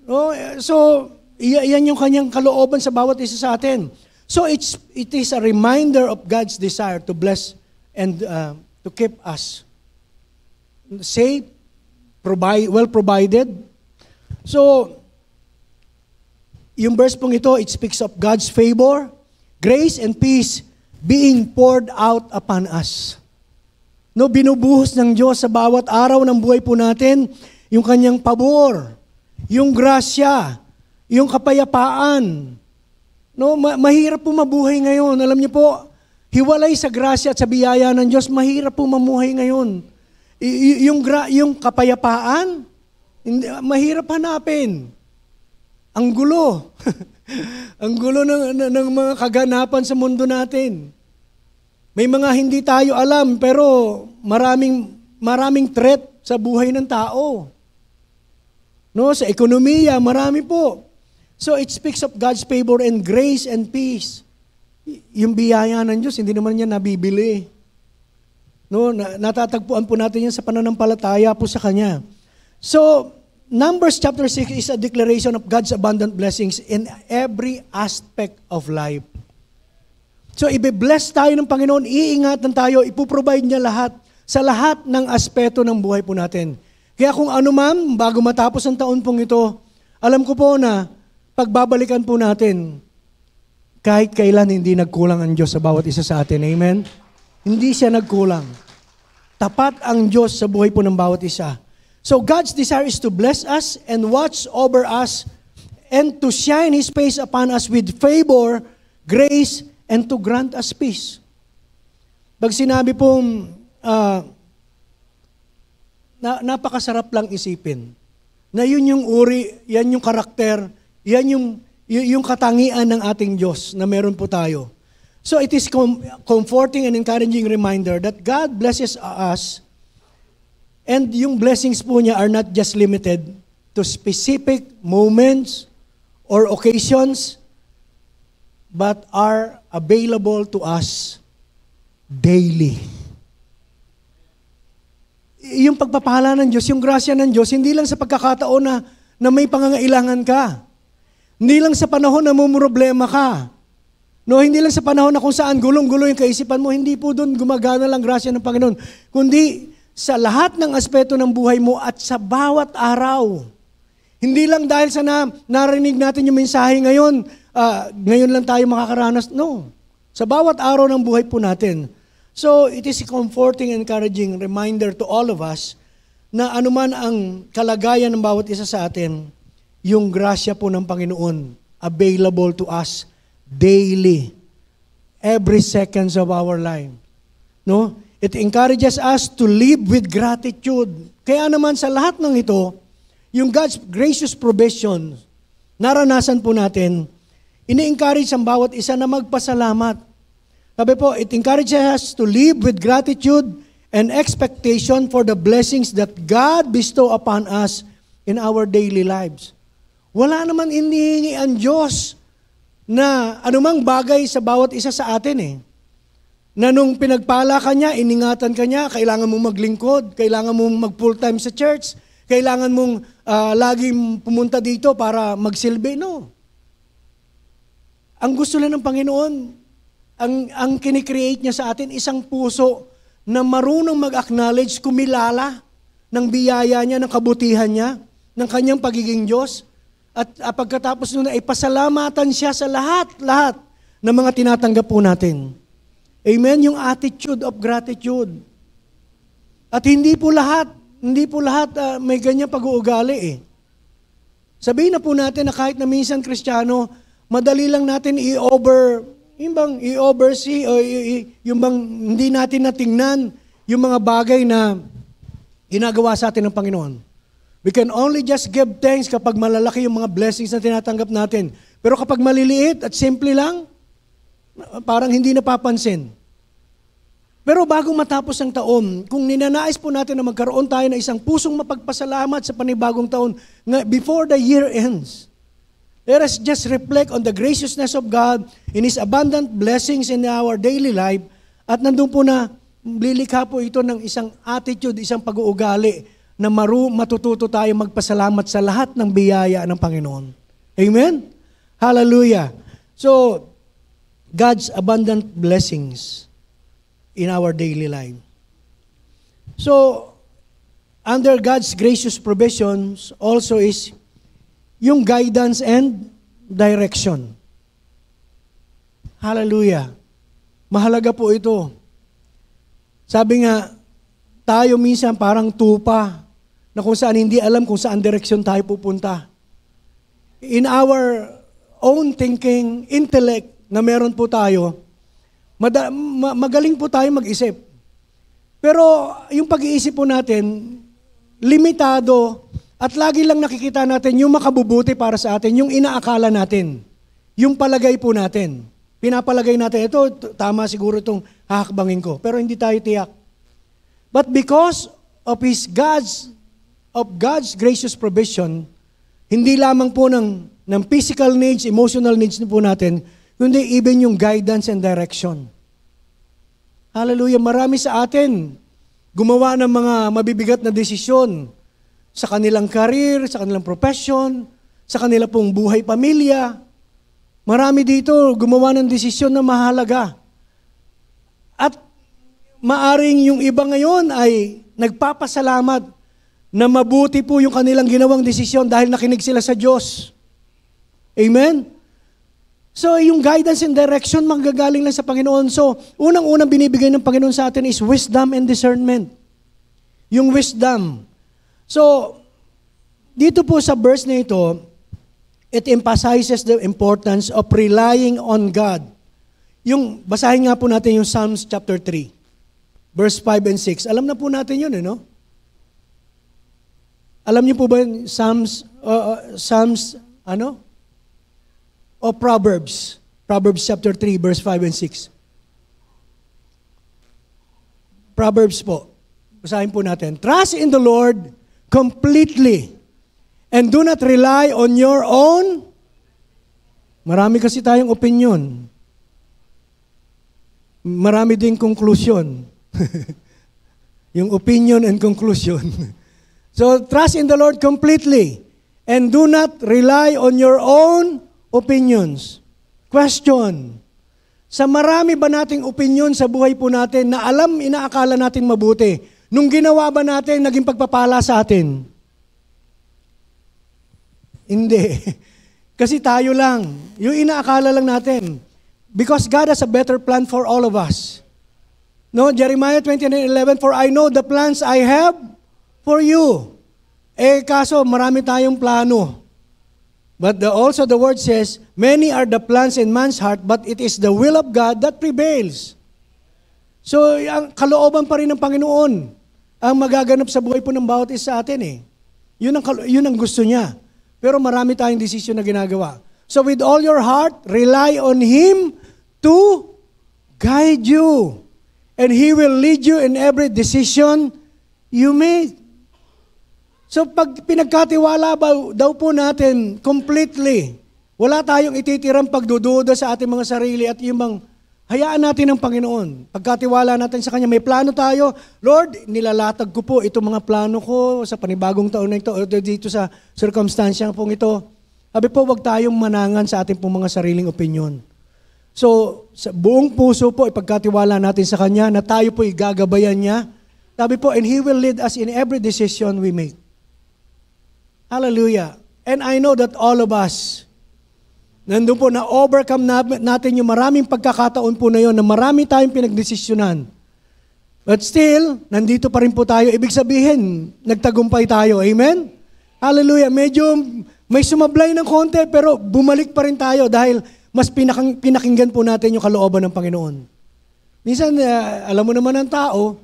Speaker 1: No? So, yan yung kanyang kalooban sa bawat isa sa atin. So, it is a reminder of God's desire to bless and to keep us safe, well provided. So, yung verse pong ito, it speaks of God's favor, grace, and peace being poured out upon us. No, binubuhos ng Diyos sa bawat araw ng buhay po natin yung kanyang pabor, yung grasya, yung kapayapaan. No, mahirap po mabuhay ngayon. Alam niyo po, hiwalay sa grasya at sa biyaya ng Diyos, mahirap po mamuhay ngayon. Yung kapayapaan, mahirap hanapin. Ang gulo. Ang gulo ng mga kaganapan sa mundo natin. May mga hindi tayo alam, pero maraming threat sa buhay ng tao. No, sa ekonomiya, marami po. So it speaks of God's favor and grace and peace. Yung biyaya ng Diyos, hindi naman niya nabibili. No, natatagpuan po natin yan sa pananampalataya po sa Kanya. So, Numbers chapter 6 is a declaration of God's abundant blessings in every aspect of life. So, ibe-bless tayo ng Panginoon, iingatan tayo, ipoprovide niya lahat sa lahat ng aspeto ng buhay po natin. Kaya kung ano man, bago matapos ang taon pong ito, alam ko po na pagbabalikan po natin, kahit kailan hindi nagkulang ang Diyos sa bawat isa sa atin. Amen? Hindi siya nagkulang. Tapat ang Diyos sa buhay po ng bawat isa. So God's desire is to bless us and watch over us and to shine His face upon us with favor, grace, and to grant us peace. Pag sinabi pong napakasarap lang isipin na yun yung uri, yan yung karakter, yan yung katangian ng ating Diyos na meron po tayo. So it is comforting and encouraging reminder that God blesses us and yung blessings po niya are not just limited to specific moments or occasions but are available to us daily. Yung pagpapala ng Diyos, yung grasya ng Diyos, hindi lang sa pagkakataon na may pangangailangan ka. Hindi lang sa panahon na mumroblema ka. No, hindi lang sa panahon na kung saan gulong-gulo yung kaisipan mo, hindi po doon gumagana lang grasya ng Panginoon. Kundi sa lahat ng aspeto ng buhay mo at sa bawat araw. Hindi lang dahil sa narinig natin yung mensahe ngayon, ngayon lang tayo makakaranas. No, sa bawat araw ng buhay po natin. So, it is a comforting and encouraging reminder to all of us na anuman ang kalagayan ng bawat isa sa atin, yung grasya po ng Panginoon available to us daily, every seconds of our life. No? It encourages us to live with gratitude. Kaya naman sa lahat ng ito, yung God's gracious provision, naranasan po natin, ini-encourage ang bawat isa na magpasalamat. Sabi po, it encourages us to live with gratitude and expectation for the blessings that God bestow upon us in our daily lives. Wala naman inihingi ang Diyos na anumang bagay sa bawat isa sa atin eh. Na nung pinagpala ka niya, iningatan ka niya, kailangan mong maglingkod, kailangan mong mag-full time sa church, kailangan mong laging pumunta dito para magsilbi. No. Ang gusto lang ng Panginoon, ang kinikreate niya sa atin, isang puso na marunong mag-acknowledge, kumilala ng biyaya niya, ng kabutihan niya, ng kanyang pagiging Diyos. At pagkatapos nun ay pasalamatan siya sa lahat ng mga tinatanggap po natin. Amen? Yung attitude of gratitude. At hindi po lahat may ganyan pag-uugali eh. Sabihin na po natin na kahit na minsan Kristiyano, madali lang natin i-oversee o yung bang hindi natin natingnan yung mga bagay na ginagawa sa atin ng Panginoon. We can only just give thanks kapag malalaki yung mga blessings na tinatanggap natin. Pero kapag maliliit at simple lang, parang hindi napapansin. Pero bago matapos ang taon, kung ninanais po natin na magkaroon tayo ng isang pusong mapagpasalamat sa panibagong taon, before the year ends, let us just reflect on the graciousness of God in His abundant blessings in our daily life at nandun po na lilikha po ito ng isang attitude, isang pag-uugali na matututo tayo magpasalamat sa lahat ng biyaya ng Panginoon. Amen? Hallelujah. So, God's abundant blessings in our daily life. So, under God's gracious provisions also is yung guidance and direction. Hallelujah. Mahalaga po ito. Sabi nga, tayo minsan parang tupa na kung saan hindi alam kung saan direksyon tayo pupunta. In our own thinking, intellect na meron po tayo, magaling po tayo mag-isip. Pero yung pag-iisip po natin, limitado at lagi lang nakikita natin yung makabubuti para sa atin, yung inaakala natin, yung palagay po natin. Pinapalagay natin, ito, tama siguro itong hahakbangin ko. Pero hindi tayo tiyak. But because of God's gracious provision, hindi lamang po ng physical needs, emotional needs po natin, kundi even yung guidance and direction. Hallelujah. Marami sa atin gumawa ng mga mabibigat na desisyon sa kanilang career, sa kanilang profession, sa kanila pong buhay pamilya. Marami dito gumawa ng desisyon na mahalaga. At maaring yung iba ngayon ay nagpapasalamat na mabuti po yung kanilang ginawang desisyon dahil nakinig sila sa Diyos. Amen? So, yung guidance and direction manggagaling lang sa Panginoon. So, unang-unang binibigay ng Panginoon sa atin is wisdom and discernment. Yung wisdom. So, dito po sa verse na ito, it emphasizes the importance of relying on God. Yung, basahin nga po natin yung Psalms chapter 3, verse 5 and 6. Alam na po natin yun, no? Alam niyo po ba yung Psalms, o Proverbs? Proverbs chapter 3, verse 5 and 6. Proverbs po. Basahin po natin. Trust in the Lord completely and do not rely on your own. Marami kasi tayong opinion. marami ding conclusion. Yung opinion and conclusion. So, trust in the Lord completely and do not rely on your own opinions. Question. Sa marami ba nating opinion sa buhay po natin na inaakala natin mabuti, nung ginawa ba natin, naging pagpapala sa atin? Hindi. Kasi tayo lang. Yung inaakala lang natin. Because God has a better plan for all of us. No, Jeremiah 29:11, for I know the plans I have for you. Kaso marami tayong plano. But also the word says, many are the plans in man's heart, but it is the will of God that prevails. So, ang kalooban pa rin ng Panginoon ang magaganap sa buhay po ng bawat isa sa atin eh. Yun ang gusto niya. Pero marami tayong desisyon na ginagawa. So with all your heart, rely on Him to guide you. And He will lead you in every decision you make. So pag pinagkatiwala daw po natin completely, wala tayong ititirang pagdududa sa ating mga sarili at yung bang hayaan natin ng Panginoon. Pagkatiwala natin sa Kanya, may plano tayo. Lord, nilalatag ko po itong mga plano ko sa panibagong taon na ito o dito sa circumstansya pong ito. Sabi po, huwag tayong manangan sa ating pong mga sariling opinion. So, sa buong puso po, ipagkatiwala natin sa Kanya na tayo po igagabayan niya. Sabi po, and He will lead us in every decision we make. Hallelujah. And I know that all of us, nandun po na-overcome natin yung maraming pagkakataon po na yun, na marami tayong pinagdesisyonan. But still, nandito pa rin po tayo. Ibig sabihin, nagtagumpay tayo. Amen? Hallelujah. Medyo may sumablay ng konti, pero bumalik pa rin tayo dahil mas pinakinggan po natin yung kalooban ng Panginoon. Minsan, alam mo naman ang tao,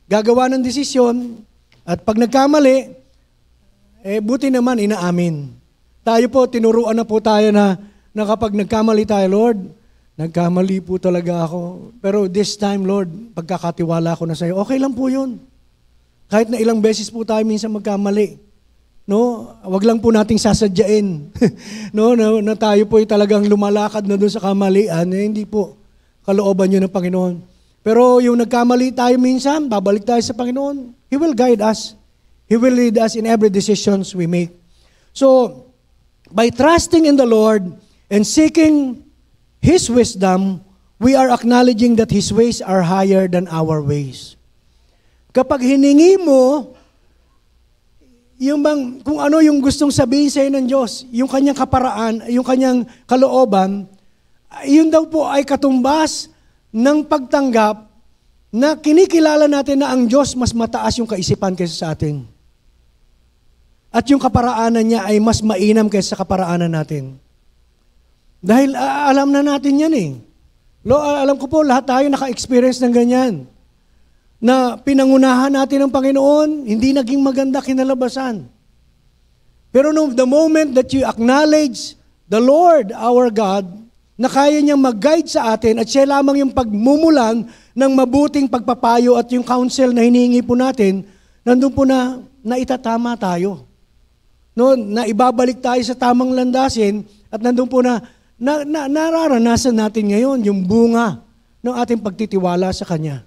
Speaker 1: gagawa ng desisyon, at pag nagkamali, buti naman inaamin. Tayo po, tinuruan na po tayo na kapag nagkamali tayo, Lord, nagkamali po talaga ako. Pero this time, Lord, pagkakatiwala ko na sa iyo, okay lang po yun. Kahit na ilang beses po tayo minsan magkamali. No? Wag lang po nating sasadyain. No, na tayo po ay talagang lumalakad na doon sa kamalian. Hindi po kalooban yun ng Panginoon. Pero yung nagkamali tayo minsan, babalik tayo sa Panginoon. He will guide us. He will lead us in every decisions we make. So, by trusting in the Lord and seeking His wisdom, we are acknowledging that His ways are higher than our ways. Kapag hiningi mo, kung ano yung gustong sabihin sa'yo ng Diyos, yung kanyang kaparaan, yung kanyang kalooban, yun daw po ay katumbas ng pagtanggap na kinikilala natin na ang Diyos mas mataas yung kaisipan kaysa sa atin. At yung kaparaanan niya ay mas mainam kaysa sa kaparaanan natin. Dahil alam na natin yan eh. Alam ko po, lahat tayo naka-experience ng ganyan. Na pinangunahan natin ng Panginoon, hindi naging maganda kinalabasan. Pero the moment that you acknowledge the Lord, our God, na kaya niyang mag-guide sa atin at siya lamang yung pagmumulan ng mabuting pagpapayo at yung counsel na hinihingi po natin, nandun po na itatama tayo. No, na ibabalik tayo sa tamang landasin at nandun po na nararanasan natin ngayon yung bunga ng ating pagtitiwala sa Kanya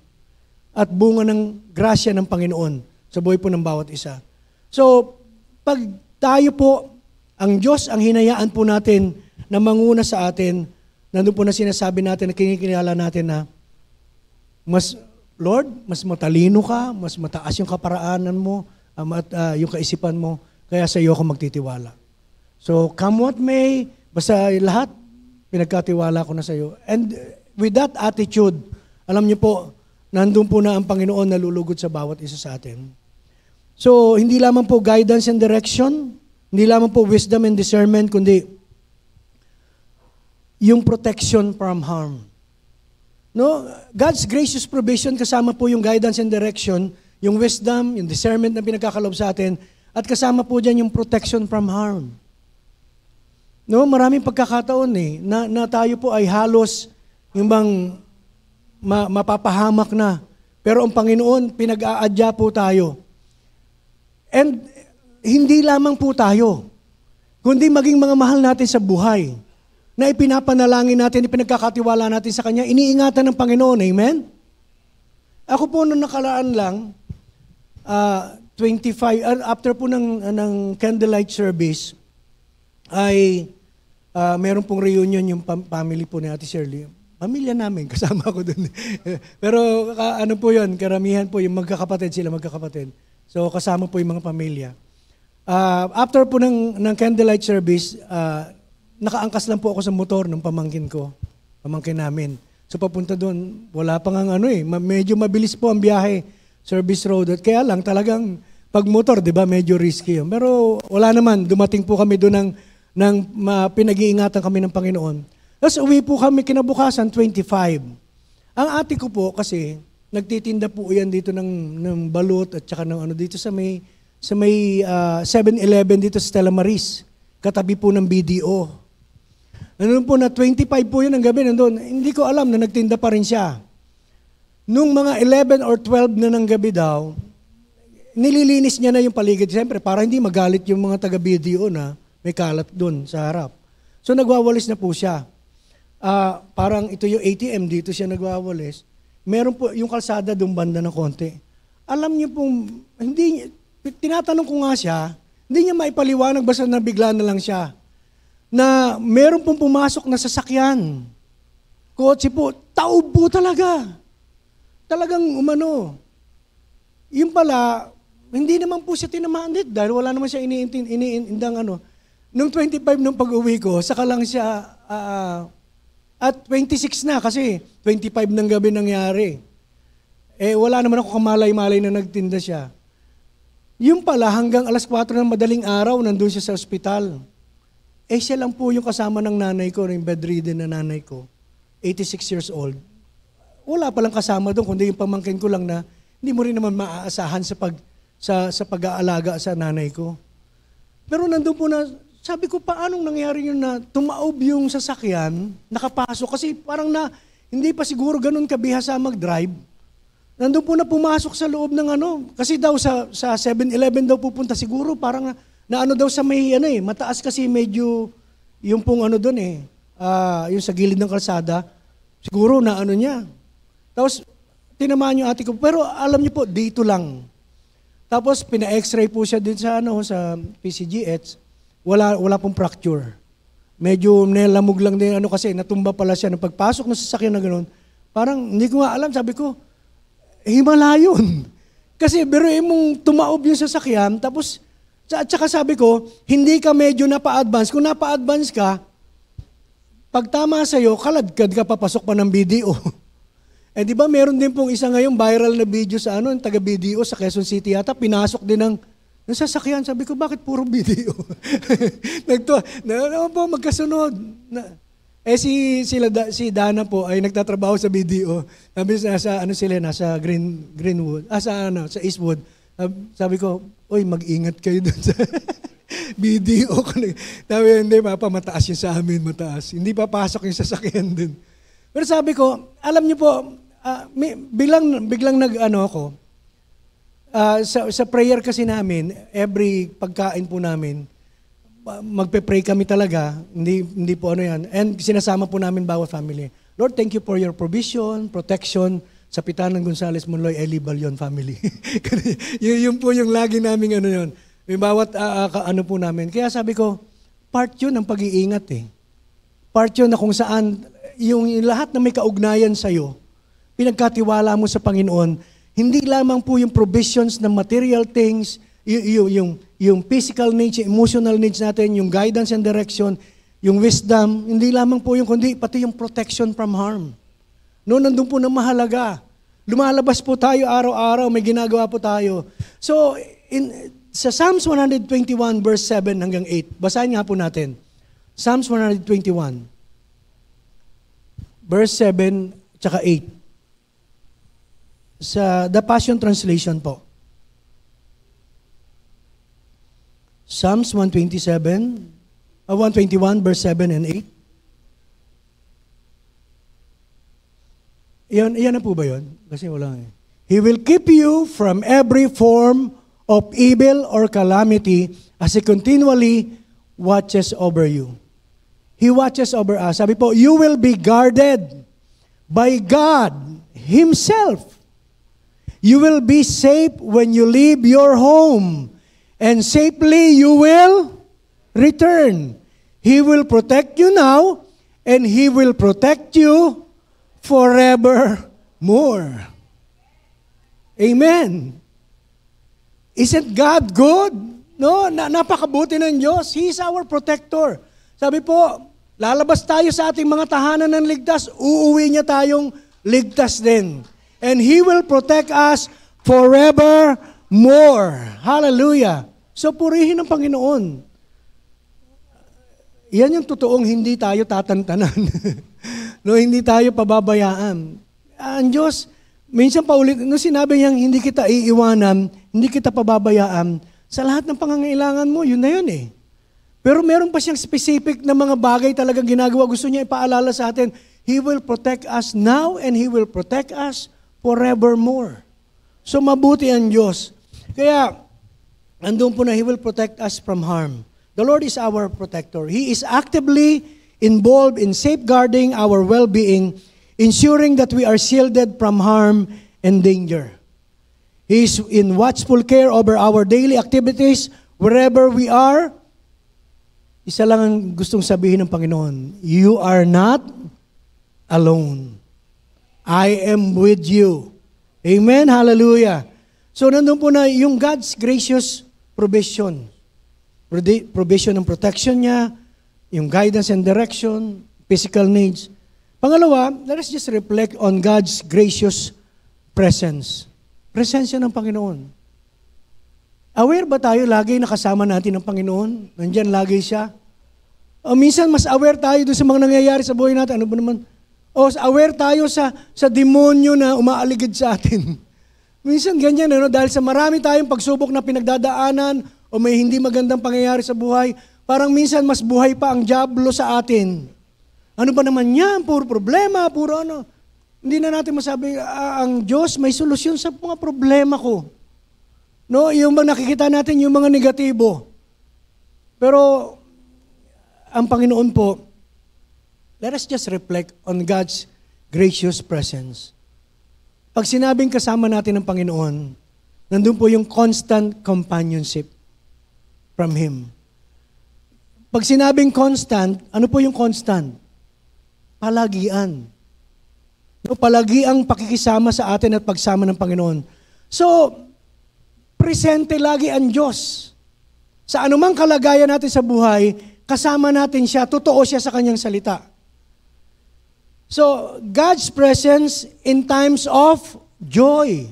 Speaker 1: at bunga ng grasya ng Panginoon sa buhay po ng bawat isa. So, pag tayo po, ang Diyos ang hinayaan po natin na manguna sa atin, nandun po na sinasabi natin, na kinikilala natin na Lord, mas matalino ka, mas mataas yung kaparaanan mo, at yung kaisipan mo, kaya sa iyo ako magtitiwala. So, come what may, basta lahat, pinagkatiwala ko na sa iyo. And with that attitude, alam niyo po, nandun po na ang Panginoon nalulugod sa bawat isa sa atin. So, hindi lamang po guidance and direction, hindi lamang po wisdom and discernment, kundi yung protection from harm. No, God's gracious provision kasama po yung guidance and direction, yung wisdom, yung discernment na pinagkakalob sa atin, at kasama po dyan yung protection from harm. No, maraming pagkakataon na tayo po ay halos yung bang mapapahamak na. Pero ang Panginoon, pinag-aadya po tayo. And hindi lamang po tayo, kundi maging mga mahal natin sa buhay. na ipinapanalangin natin, ipinagkakatiwala natin sa Kanya, iniingatan ng Panginoon. Amen? Ako po nung nakalaan lang, after po ng candlelight service, ay meron pong reunion yung family po ni Ate Shirley. Pamilya namin, kasama ko dun. Pero ano po yun, karamihan po yung magkakapatid, sila magkakapatid. So kasama po yung mga pamilya. After po ng candlelight service, nakaangkas lang po ako sa motor ng pamangkin namin. So papunta doon, wala pang medyo mabilis po ang biyahe, service road. At kaya lang talagang pag motor, di ba, medyo risky yun. Pero wala naman, dumating po kami doon ng pinag-iingatan kami ng Panginoon. Tapos uwi po kami kinabukasan, 25. Ang ate ko po kasi, nagtitinda po yan dito ng balut at saka ng dito sa may 7-Eleven dito sa Stella Maris, katabi po ng BDO. Nandun po na 25 po yun ang gabi, nandun. Hindi ko alam na nagtinda pa rin siya. Nung mga 11 or 12 na ng gabi daw, nililinis niya na yung paligid. Siyempre, para hindi magalit yung mga taga-BDO na may kalat doon sa harap. So nagwawalis na po siya. Parang ito yung ATM, dito siya nagwawalis. Meron po yung kalsada doon banda ng konti. Alam niyo pong, tinatanong ko nga siya, hindi niya maipaliwanag basta nabigla na lang siya. Na meron pong pumasok na sasakyan. Kotse po, taob po talaga. Talagang Yung pala, hindi naman po siya tinamaan dahil wala naman siya iniindang Nung 25 nung pag-uwi ko, saka lang siya, at 26 na kasi 25 ng gabi nangyari. Wala naman ako kamalay-malay na nagtinda siya. Yung pala, hanggang alas 4 ng madaling araw, nandun siya sa ospital. Siya lang po yung kasama ng nanay ko, yung bedridden na nanay ko, 86 years old. Wala palang kasama doon, kundi yung pamangkin ko lang na hindi mo rin naman maaasahan sa pag-aalaga sa nanay ko. Pero nandun po na, sabi ko, paanong nangyari yun na tumaob yung sasakyan, nakapasok, kasi parang hindi pa siguro ganun kabihasa mag-drive. Nandun po na pumasok sa loob ng kasi daw sa 7-Eleven daw pupunta siguro, parang daw sa may mataas kasi medyo yung pong doon yung sa gilid ng kalsada, siguro na niya. Tapos tinamaan yung ate ko, pero alam niyo po, dito lang. Tapos pina-x-ray po siya din sa sa PCGH, wala pong fracture. Medyo nilamog lang din kasi natumba pala siya nung pagpasok ng sasakyan na gano'n. Parang hindi ko nga alam, sabi ko, himala yun. Kasi biruin mong tumaob yung sasakyan, tapos at saka sabi ko, hindi ka medyo napa-advance. Kung napa-advance ka, pag tama sa'yo, kaladkad ka papasok pa ng BDO. Di ba meron din pong isa ngayong viral na video sa yung taga-BDO sa Quezon City yata, pinasok din ng sasakyan. Sabi ko, bakit puro BDO? Magkasunod. Si Dana po ay nagtatrabaho sa BDO. Sabi nasa Greenwood, sa Eastwood. Sabi ko, mag-ingat kayo doon sa BDO. Sabi, hindi, mataas yun sa amin, mataas. Hindi papasok yung sasakyan doon. Pero sabi ko, alam niyo po, biglang ako, sa prayer kasi namin, every pagkain po namin, magpe-pray kami talaga, hindi po yan. And sinasama po namin bawat family. Lord, thank you for your provision, protection, sa Pitanan Gonzales Monloy Eli Balion family. Yun po yung lagi naming yun. May bawat po namin. Kaya sabi ko, part yun ng pag-iingat Part yun na kung saan yung lahat na may kaugnayan sa'yo, pinagkatiwala mo sa Panginoon, hindi lamang po yung provisions ng material things, yung physical needs, yung emotional needs natin, yung guidance and direction, yung wisdom, hindi lamang po yung kundi pati yung protection from harm. No, nandun po na mahalaga. Lumalabas po tayo araw-araw, may ginagawa po tayo. So, sa Psalms 121 verse 7 hanggang 8, basahin nga po natin. Psalms 121, verse 7 tsaka 8. Sa The Passion Translation po. Psalms 121 verse 7 and 8. Iyan na po ba yun? Kasi wala He will keep you from every form of evil or calamity as He continually watches over you. He watches over us. Sabi po, you will be guarded by God Himself. You will be safe when you leave your home, and safely you will return. He will protect you now, and He will protect you forevermore. Amen. Isn't God good? No, napakabuti ng Diyos. He is our protector. Sabi po, lalabas tayo sa ating mga tahanan ng ligtas, uuwi niya tayong ligtas din. And He will protect us forevermore. Hallelujah. So purihin ang Panginoon. Yan yung totoong hindi tayo tatantanan. No, hindi tayo pababayaan. Ang Diyos, minsan paulit, no, sinabi niyang hindi kita iiwanan, hindi kita pababayaan, sa lahat ng pangangailangan mo, yun na yun eh. Pero meron pa siyang specific na mga bagay talagang ginagawa. Gusto niya ipaalala sa atin, He will protect us now and He will protect us forevermore. So mabuti ang Diyos. Kaya, andun po na He will protect us from harm. The Lord is our protector. He is actively involved in safeguarding our well-being, ensuring that we are shielded from harm and danger. He is in watchful care over our daily activities wherever we are. Isa lang ang gustong sabihin ng Panginoon, you are not alone. I am with you. Amen? Hallelujah. So nandun po na yung God's gracious provision. Provision ng protection niya, yung guidance and direction, physical needs. Pangalawa, let us just reflect on God's gracious presence. Presensya ng Panginoon. Aware ba tayo lagi nakasama natin ng Panginoon? Nandyan lagi siya? O minsan mas aware tayo doon sa mga nangyayari sa buhay natin. Ano ba naman? O aware tayo sa demonyo na umaaligid sa atin. Minsan ganyan, ano? Dahil sa marami tayong pagsubok na pinagdadaanan o may hindi magandang pangyayari sa buhay, parang minsan mas buhay pa ang dyablo sa atin. Ano ba naman yan? Puro problema, puro ano. Hindi na natin masabi, ang Diyos may solusyon sa mga problema ko. No, yung bang nakikita natin yung mga negatibo. Pero ang Panginoon po, let us just reflect on God's gracious presence. Pag sinabing kasama natin ng Panginoon, nandun po yung constant companionship from Him. Pag sinabing constant, ano po yung constant? Palagian. No, palagiang pakikisama sa atin at pagsama ng Panginoon. So, presente lagi ang Diyos. Sa anumang kalagayan natin sa buhay, kasama natin siya, totoo siya sa kanyang salita. So, God's presence in times of joy.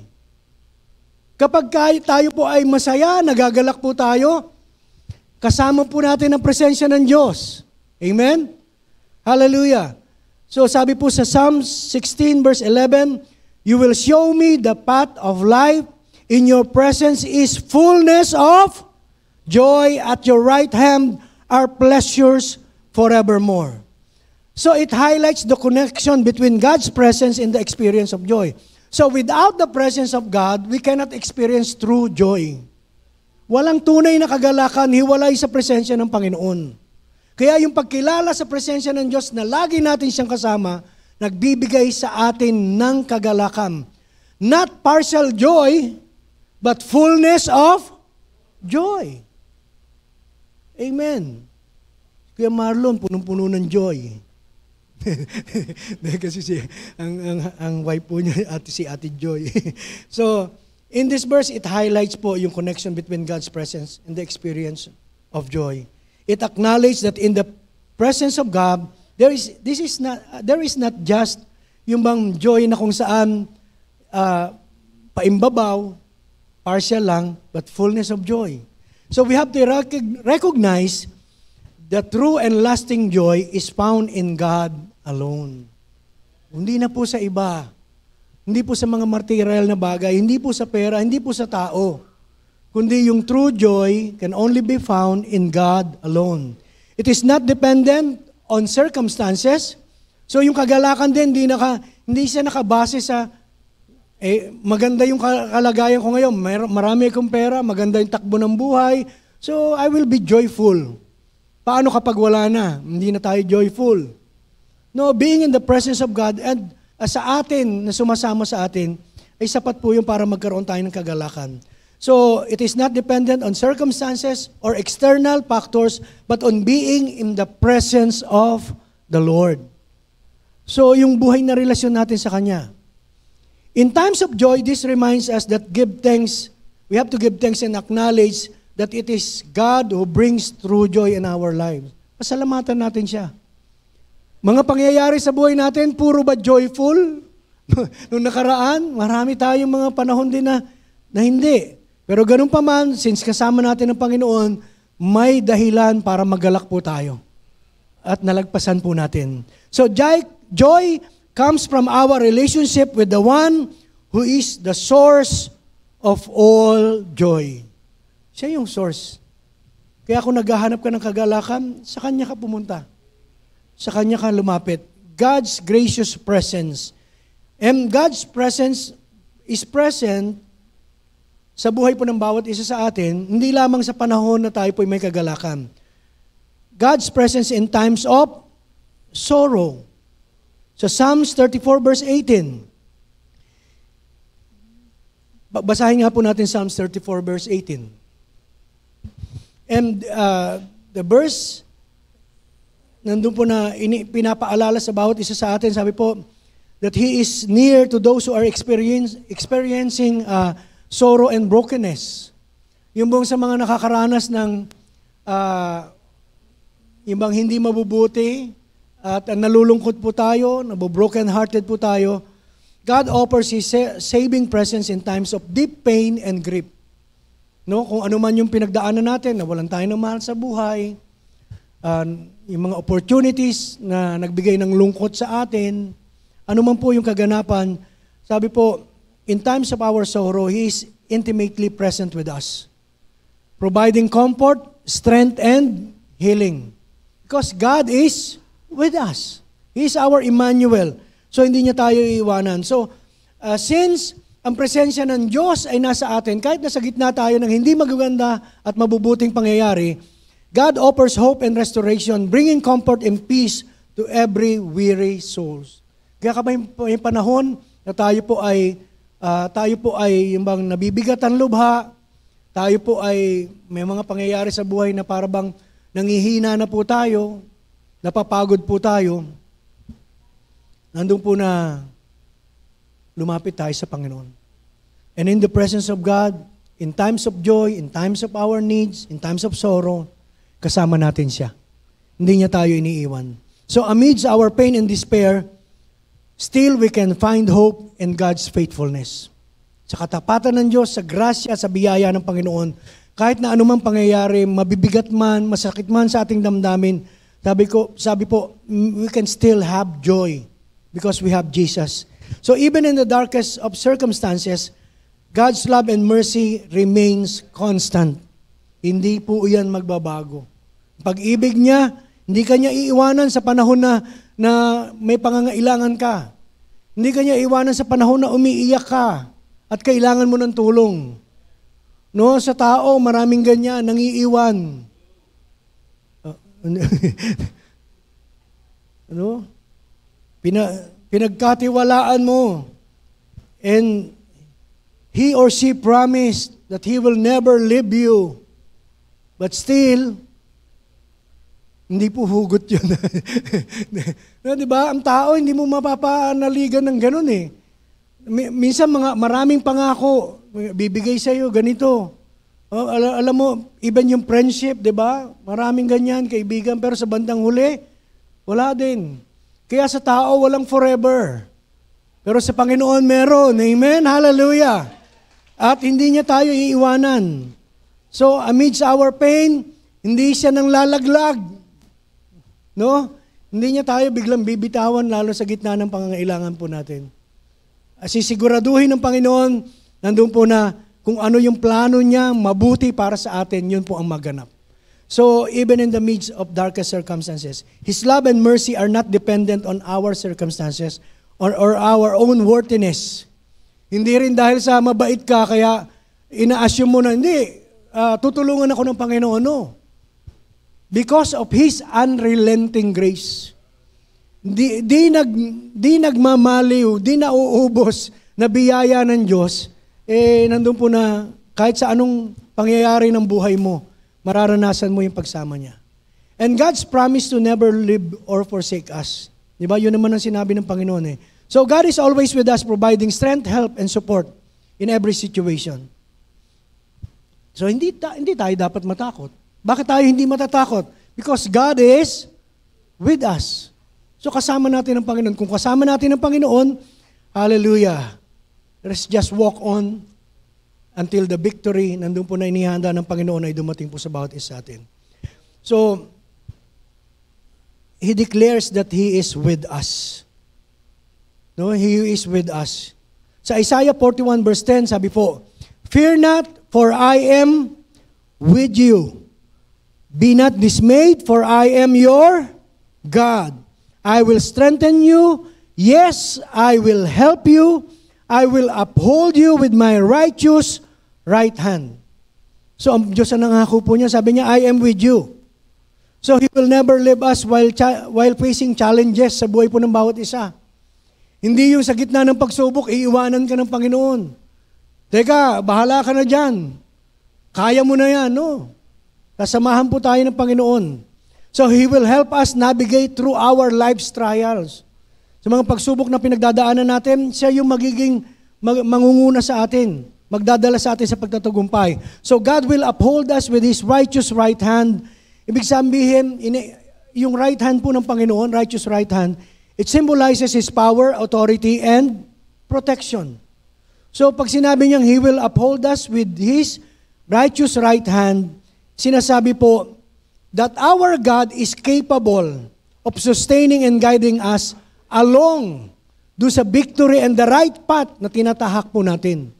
Speaker 1: Kapag tayo po ay masaya, nagagalak po tayo, kasama po natin ang presensya ng Diyos. Amen? Hallelujah. So, sabi po sa Psalm 16 verse 11, you will show me the path of life. In your presence is fullness of joy. At your right hand are pleasures forevermore. So it highlights the connection between God's presence and the experience of joy. So without the presence of God, we cannot experience true joy. Walang tunay na kagalakan, hiwalay sa presensya ng Panginoon. Kaya yung pagkilala sa presensya ng Diyos na lagi natin siyang kasama, nagbibigay sa atin ng kagalakan. Not partial joy, but fullness of joy. Amen. Kuya Marlon, punong-puno ng joy. Kasi ang wife po niya, si Ate Joy. So, in this verse, it highlights po yung connection between God's presence and the experience of joy. It acknowledges that in the presence of God, there is not just yung bang joy na kung saan paimbabaw, partial lang, but fullness of joy. So we have to recognize that true and lasting joy is found in God alone. Hindi na po sa iba. Hindi po sa mga material na bagay, hindi po sa pera, hindi po sa tao. Kundi yung true joy can only be found in God alone. It is not dependent on circumstances. So yung kagalakan din, hindi siya nakabase sa maganda yung kalagayan ko ngayon, marami akong pera, maganda yung takbo ng buhay, so I will be joyful. Paano kapag wala na? Hindi na tayo joyful. No, being in the presence of God and sa atin, na sumasama sa atin, ay sapat po yung para magkaroon tayo ng kagalakan. So, it is not dependent on circumstances or external factors, but on being in the presence of the Lord. So, yung buhay na relasyon natin sa Kanya. In times of joy, this reminds us that we have to give thanks and acknowledge that it is God who brings true joy in our lives. Pasalamatan natin siya. Mga pangyayari sa buhay natin, puro ba joyful? Noong nakaraan, marami tayong mga panahon din na hindi. Pero ganun pa man, since kasama natin ang Panginoon, may dahilan para magalak po tayo. At nalagpasan po natin. So joy comes from our relationship with the one who is the source of all joy. Siya yung source. Kaya kung naghahanap ka ng kagalakan, sa Kanya ka pumunta. Sa Kanya ka lumapit. God's gracious presence. And God's presence is present sa buhay po ng bawat isa sa atin, hindi lamang sa panahon na tayo po may kagalakan. God's presence in times of sorrow. Sa Psalms 34 verse 18. Basahin nga po natin Psalms 34 verse 18. And the verse, nandun po na pinapaalala sa bawat isa sa atin, sabi po, that He is near to those who are experiencing sorrow and brokenness. Yung bang sa mga nakakaranas ng yung bang hindi mabubuti at nalulungkot po tayo, nabobroken hearted po tayo, God offers His saving presence in times of deep pain and grief. No, kung ano man yung pinagdaanan natin, nawalan tayo ng mahal sa buhay, yung mga opportunities na nagbigay ng lungkot sa atin, ano man po yung kaganapan, sabi po, in times of our sorrow, He is intimately present with us, providing comfort, strength, and healing. Because God is with us. He is our Emmanuel. So, hindi niya tayo iiwanan. So, since ang presensya ng Diyos ay nasa atin, kahit nasa gitna tayo ng hindi magaganda at mabubuting pangyayari, God offers hope and restoration, bringing comfort and peace to every weary souls. Kaya kapag may panahon na tayo po ay yung bang nabibigat ang lubha, tayo po ay may mga pangyayari sa buhay na parang nangihina na po tayo, napapagod po tayo, nandun po na lumapit tayo sa Panginoon. And in the presence of God, in times of joy, in times of our needs, in times of sorrow, kasama natin siya. Hindi niya tayo iniiwan. So amidst our pain and despair, still we can find hope in God's faithfulness. Sa katapatan ng Diyos, sa grasya, sa biyaya ng Panginoon, kahit na anumang pangyayari, mabibigat man, masakit man sa ating damdamin, sabi po, we can still have joy because we have Jesus. So even in the darkest of circumstances, God's love and mercy remains constant. Hindi po yan magbabago. Pag-ibig niya, hindi ka niya iiwanan sa panahon na may pangangailangan ka. Hindi ka niya iiwanan sa panahon na umiiyak ka at kailangan mo ng tulong. No, sa tao, maraming ganyan, nangiiwan. Ano? Pinagkatiwalaan mo. And he or she promised that he will never leave you. But still, hindi po hugot yun. No, diba? Ang tao, hindi mo mapapanaligan ng ganun eh. Minsan maraming pangako, bibigay sa iyo ganito. Alam mo, even yung friendship, diba? Maraming ganyan, kaibigan, pero sa bandang huli, wala din. Kaya sa tao, walang forever. Pero sa Panginoon, meron. Amen? Hallelujah! At hindi niya tayo iiwanan. So, amidst our pain, hindi siya nang lalaglag. No? Hindi niya tayo biglang bibitawan, lalo sa gitna ng pangangailangan po natin. Sisiguraduhin ng Panginoon, nandun po na kung ano yung plano niya, mabuti para sa atin, yun po ang maganap. So, even in the midst of darkest circumstances, His love and mercy are not dependent on our circumstances or our own worthiness. Hindi rin dahil sa mabait ka, kaya ina-assume mo na, hindi, tutulungan ako ng Panginoon. No. Because of His unrelenting grace. Di nagmamaliw, di nauubos na biyaya ng Diyos, nandun po na kahit sa anong pangyayari ng buhay mo, mararanasan mo yung pagsama niya. And God's promise to never leave or forsake us. Di ba? Yun naman ang sinabi ng Panginoon eh. So God is always with us, providing strength, help, and support in every situation. So hindi tayo dapat matakot. Bakit tayo hindi matatakot? Because God is with us. So kasama natin ang Panginoon. Kung kasama natin ang Panginoon, hallelujah. Let's just walk on until the victory, nandun po na inihanda ng Panginoon ay dumating po sa bawat isa atin. So, He declares that He is with us. No, He is with us. Sa Isaiah 41 verse 10, sabi po, "Fear not, for I am with you. Be not dismayed, for I am your God. I will strengthen you. Yes, I will help you. I will uphold you with my righteous right hand." So, ang Diyos ang nangako po niya, sabi niya, I am with you. So, He will never leave us while facing challenges sa buhay po ng bawat isa. Hindi yung sa gitna ng pagsubok, iiwanan ka ng Panginoon. Teka, bahala ka na dyan. Kaya mo na yan, no? Kasamahan po tayo ng Panginoon. So, He will help us navigate through our life's trials. Sa mga pagsubok na pinagdadaanan natin, siya yung magiging mangunguna sa atin, magdadala sa atin sa pagtatagumpay. So God will uphold us with His righteous right hand. Ibig sabihin, yung right hand po ng Panginoon, righteous right hand, it symbolizes His power, authority, and protection. So pag sinabi niyang He will uphold us with His righteous right hand, sinasabi po, that our God is capable of sustaining and guiding us along do sa victory and the right path na tinatahak po natin.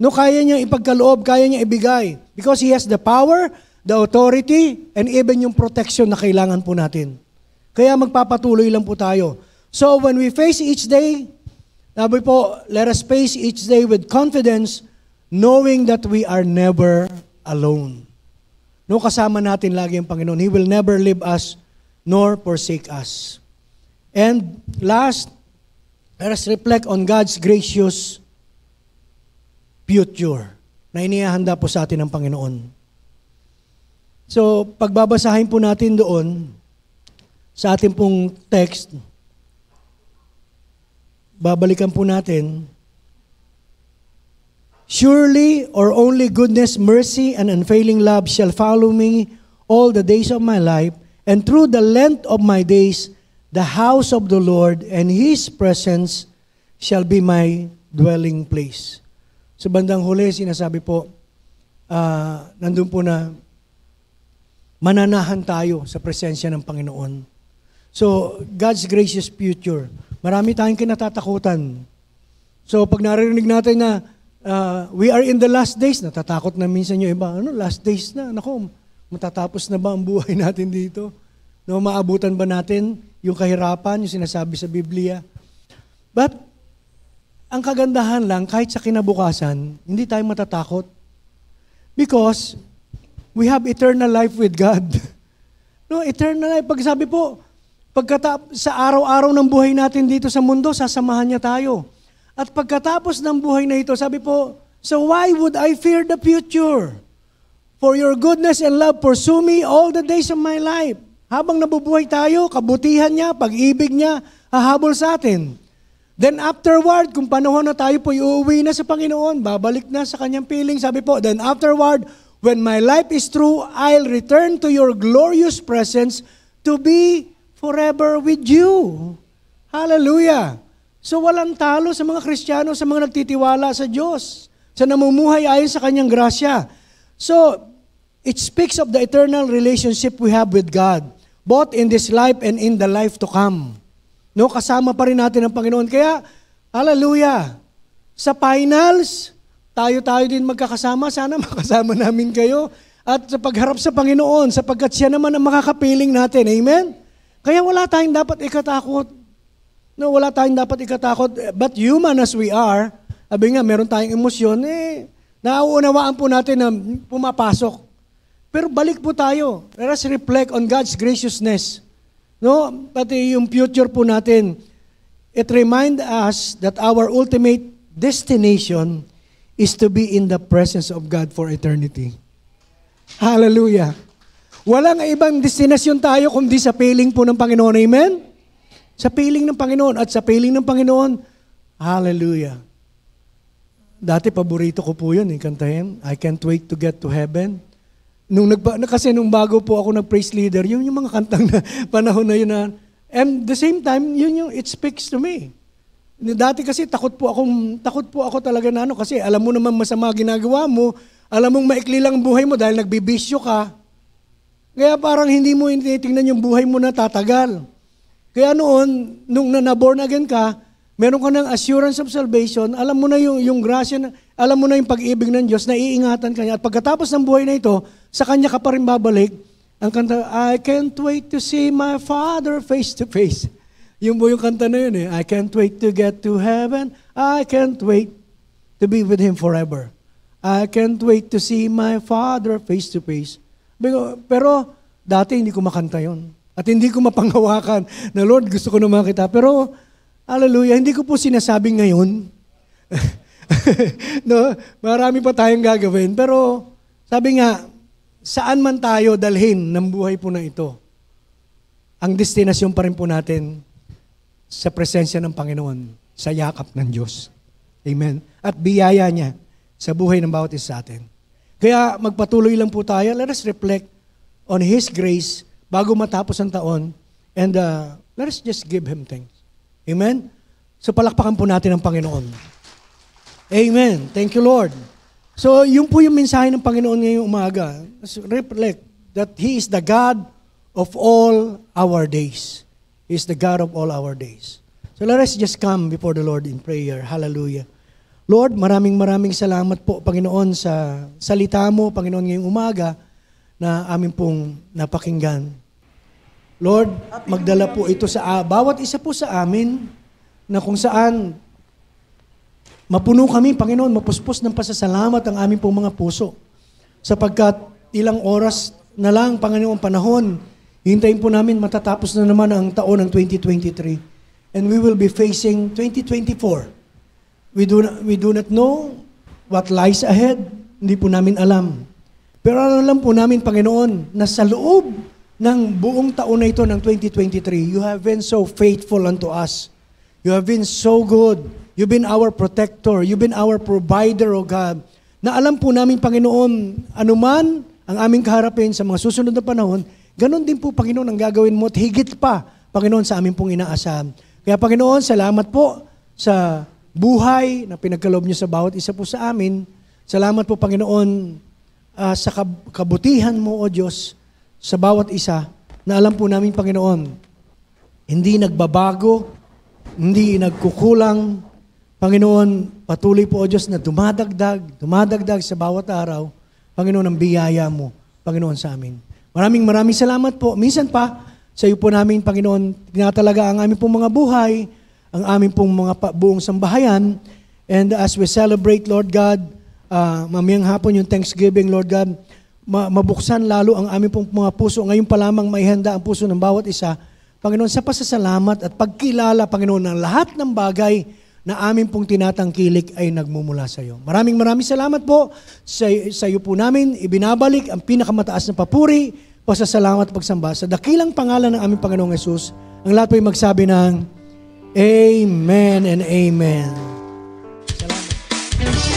Speaker 1: No, kaya niya ipagkaloob, kaya niya ibigay. Because He has the power, the authority, and even yung protection na kailangan po natin. Kaya magpapatuloy lang po tayo. So when we face each day, sabi po, let us face each day with confidence, knowing that we are never alone. No, kasama natin lagi ang Panginoon. He will never leave us nor forsake us. And last, let us reflect on God's gracious future na inihahanda po sa atin ng Panginoon. So, pagbabasahin po natin doon sa ating pong text, babalikan po natin, "Surely or only goodness, mercy, and unfailing love shall follow me all the days of my life, and through the length of my days, the house of the Lord and His presence shall be my dwelling place." Sa bandang huli, sinasabi po, nandun po na mananahan tayo sa presensya ng Panginoon. So, God's gracious future. Marami tayong kinatatakutan. So, pag naririnig natin na we are in the last days, natatakot na minsan yung iba, last days na, naku, matatapos na ba ang buhay natin dito? No, maabutan ba natin yung kahirapan, yung sinasabi sa Biblia? But, ang kagandahan lang, kahit sa kinabukasan, hindi tayo matatakot. Because, we have eternal life with God. No, eternal life. Pag sabi po, sa araw-araw ng buhay natin dito sa mundo, sasamahan niya tayo. At pagkatapos ng buhay na ito, sabi po, so why would I fear the future? For your goodness and love pursue me all the days of my life. Habang nabubuhay tayo, kabutihan niya, pag-ibig niya, hahabol sa atin. Then afterward, kung panahon na tayo po uuwi na sa Panginoon, babalik na sa kanyang piling, sabi po, then afterward, when my life is through, I'll return to your glorious presence to be forever with you. Hallelujah! So walang talo sa mga Kristiyano, sa mga nagtitiwala sa Diyos, sa namumuhay ayon sa kanyang grasya. So, it speaks of the eternal relationship we have with God, both in this life and in the life to come. No, kasama pa rin natin ang Panginoon. Kaya, hallelujah, sa finals, tayo din magkakasama. Sana makasama namin kayo. At sa pagharap sa Panginoon, sapagkat siya naman ang makakapiling natin. Amen? Kaya wala tayong dapat ikatakot. No, wala tayong dapat ikatakot. But human as we are, sabi nga, meron tayong emosyon, nauunawaan po natin na pumapasok. Pero balik po tayo. Let us reflect on God's graciousness. No? Pati yung future po natin. It reminds us that our ultimate destination is to be in the presence of God for eternity. Hallelujah. Walang ibang destinasyon tayo kundi sa piling po ng Panginoon. Amen? Sa piling ng Panginoon. At sa piling ng Panginoon, hallelujah. Dati paborito ko po yun, kantahin. I can't wait to get to heaven. Kasi nung bago po ako nag-praise leader, yun yung mga kantang na panahon na yun na, and the same time, yun yung it speaks to me. Dati kasi takot po ako talaga na kasi alam mo naman masama ginagawa mo, alam mong maikli lang ang buhay mo dahil nagbibisyo ka. Kaya parang hindi mo tinitingnan yung buhay mo na tatagal. Kaya noon, nung na-born again ka, meron ka ng assurance of salvation, alam mo na yung grasya, alam mo na yung pag-ibig ng Diyos, naiingatan ka niya. At pagkatapos ng buhay na ito, sa Kanya ka pa rin babalik. Ang kanta, I can't wait to see my Father face to face. Yung kanta na yun I can't wait to get to heaven. I can't wait to be with Him forever. I can't wait to see my Father face to face. Pero dati hindi ko makanta yun. At hindi ko mapanghawakan na Lord, gusto ko na makita. Pero, hallelujah, hindi ko po sinasabing ngayon. No, marami pa tayong gagawin. Pero, sabi nga, saan man tayo dalhin ng buhay po na ito, ang destinasyon pa rin po natin sa presensya ng Panginoon, sa yakap ng Diyos. Amen. At biyaya niya sa buhay ng bawat isa sa atin. Kaya magpatuloy lang po tayo. Let us reflect on His grace bago matapos ang taon. And let us just give Him thanks. Amen? So palakpakan po natin ang Panginoon. Amen. Thank you, Lord. So yun po yung mensahe ng Panginoon ngayong umaga. Reflect that He is the God of all our days. He is the God of all our days. So let us just come before the Lord in prayer. Hallelujah. Lord, maraming salamat po, Panginoon, sa salita mo, Panginoon, ngayong umaga na amin pong napakinggan. Lord, magdala po ito sa bawat isa po sa amin na kung saan mapuno kami, Panginoon, mapuspos ng pasasalamat ang aming pong mga puso. Sapagkat ilang oras na lang, Panginoon, panahon, hintayin po namin matatapos na naman ang taon ng 2023. And we will be facing 2024. We do not know what lies ahead. Hindi po namin alam. Pero alam po namin, Panginoon, na sa loob ng buong taon na ito ng 2023, You have been so faithful unto us. You have been so good. You've been our protector. You've been our provider, O God. Na alam po namin, Panginoon, anuman ang aming kaharapin sa mga susunod na panahon, ganon din po, Panginoon, ang gagawin mo at higit pa, Panginoon, sa aming pong inaasahan. Kaya, Panginoon, salamat po sa buhay na pinagkaloob niyo sa bawat isa po sa amin. Salamat po, Panginoon, sa kabutihan mo, O Diyos, sa bawat isa, na alam po namin, Panginoon, hindi nagbabago, hindi nagkukulang. Panginoon, patuloy po, O Diyos, na dumadagdag sa bawat araw, Panginoon, ang biyaya mo, Panginoon, sa amin. Maraming salamat po. Minsan pa, sa iyo po namin, Panginoon, tinatalaga ang aming pong mga buhay, ang aming pong mga buong sambahayan. And as we celebrate, Lord God, mamayang hapon yung Thanksgiving, Lord God, mabuksan lalo ang aming pong mga puso. Ngayon pa lamang maihanda ang puso ng bawat isa. Panginoon, sa pasasalamat at pagkilala, Panginoon, ng lahat ng bagay na aming pong tinatangkilik ay nagmumula sa iyo. Maraming salamat po sa iyo po namin. Ibinabalik ang pinakamataas na papuri, pasasalamat at pagsamba sa dakilang pangalan ng aming Panginoong Hesus. Ang lahat po ay magsabi ng Amen and Amen. Salamat.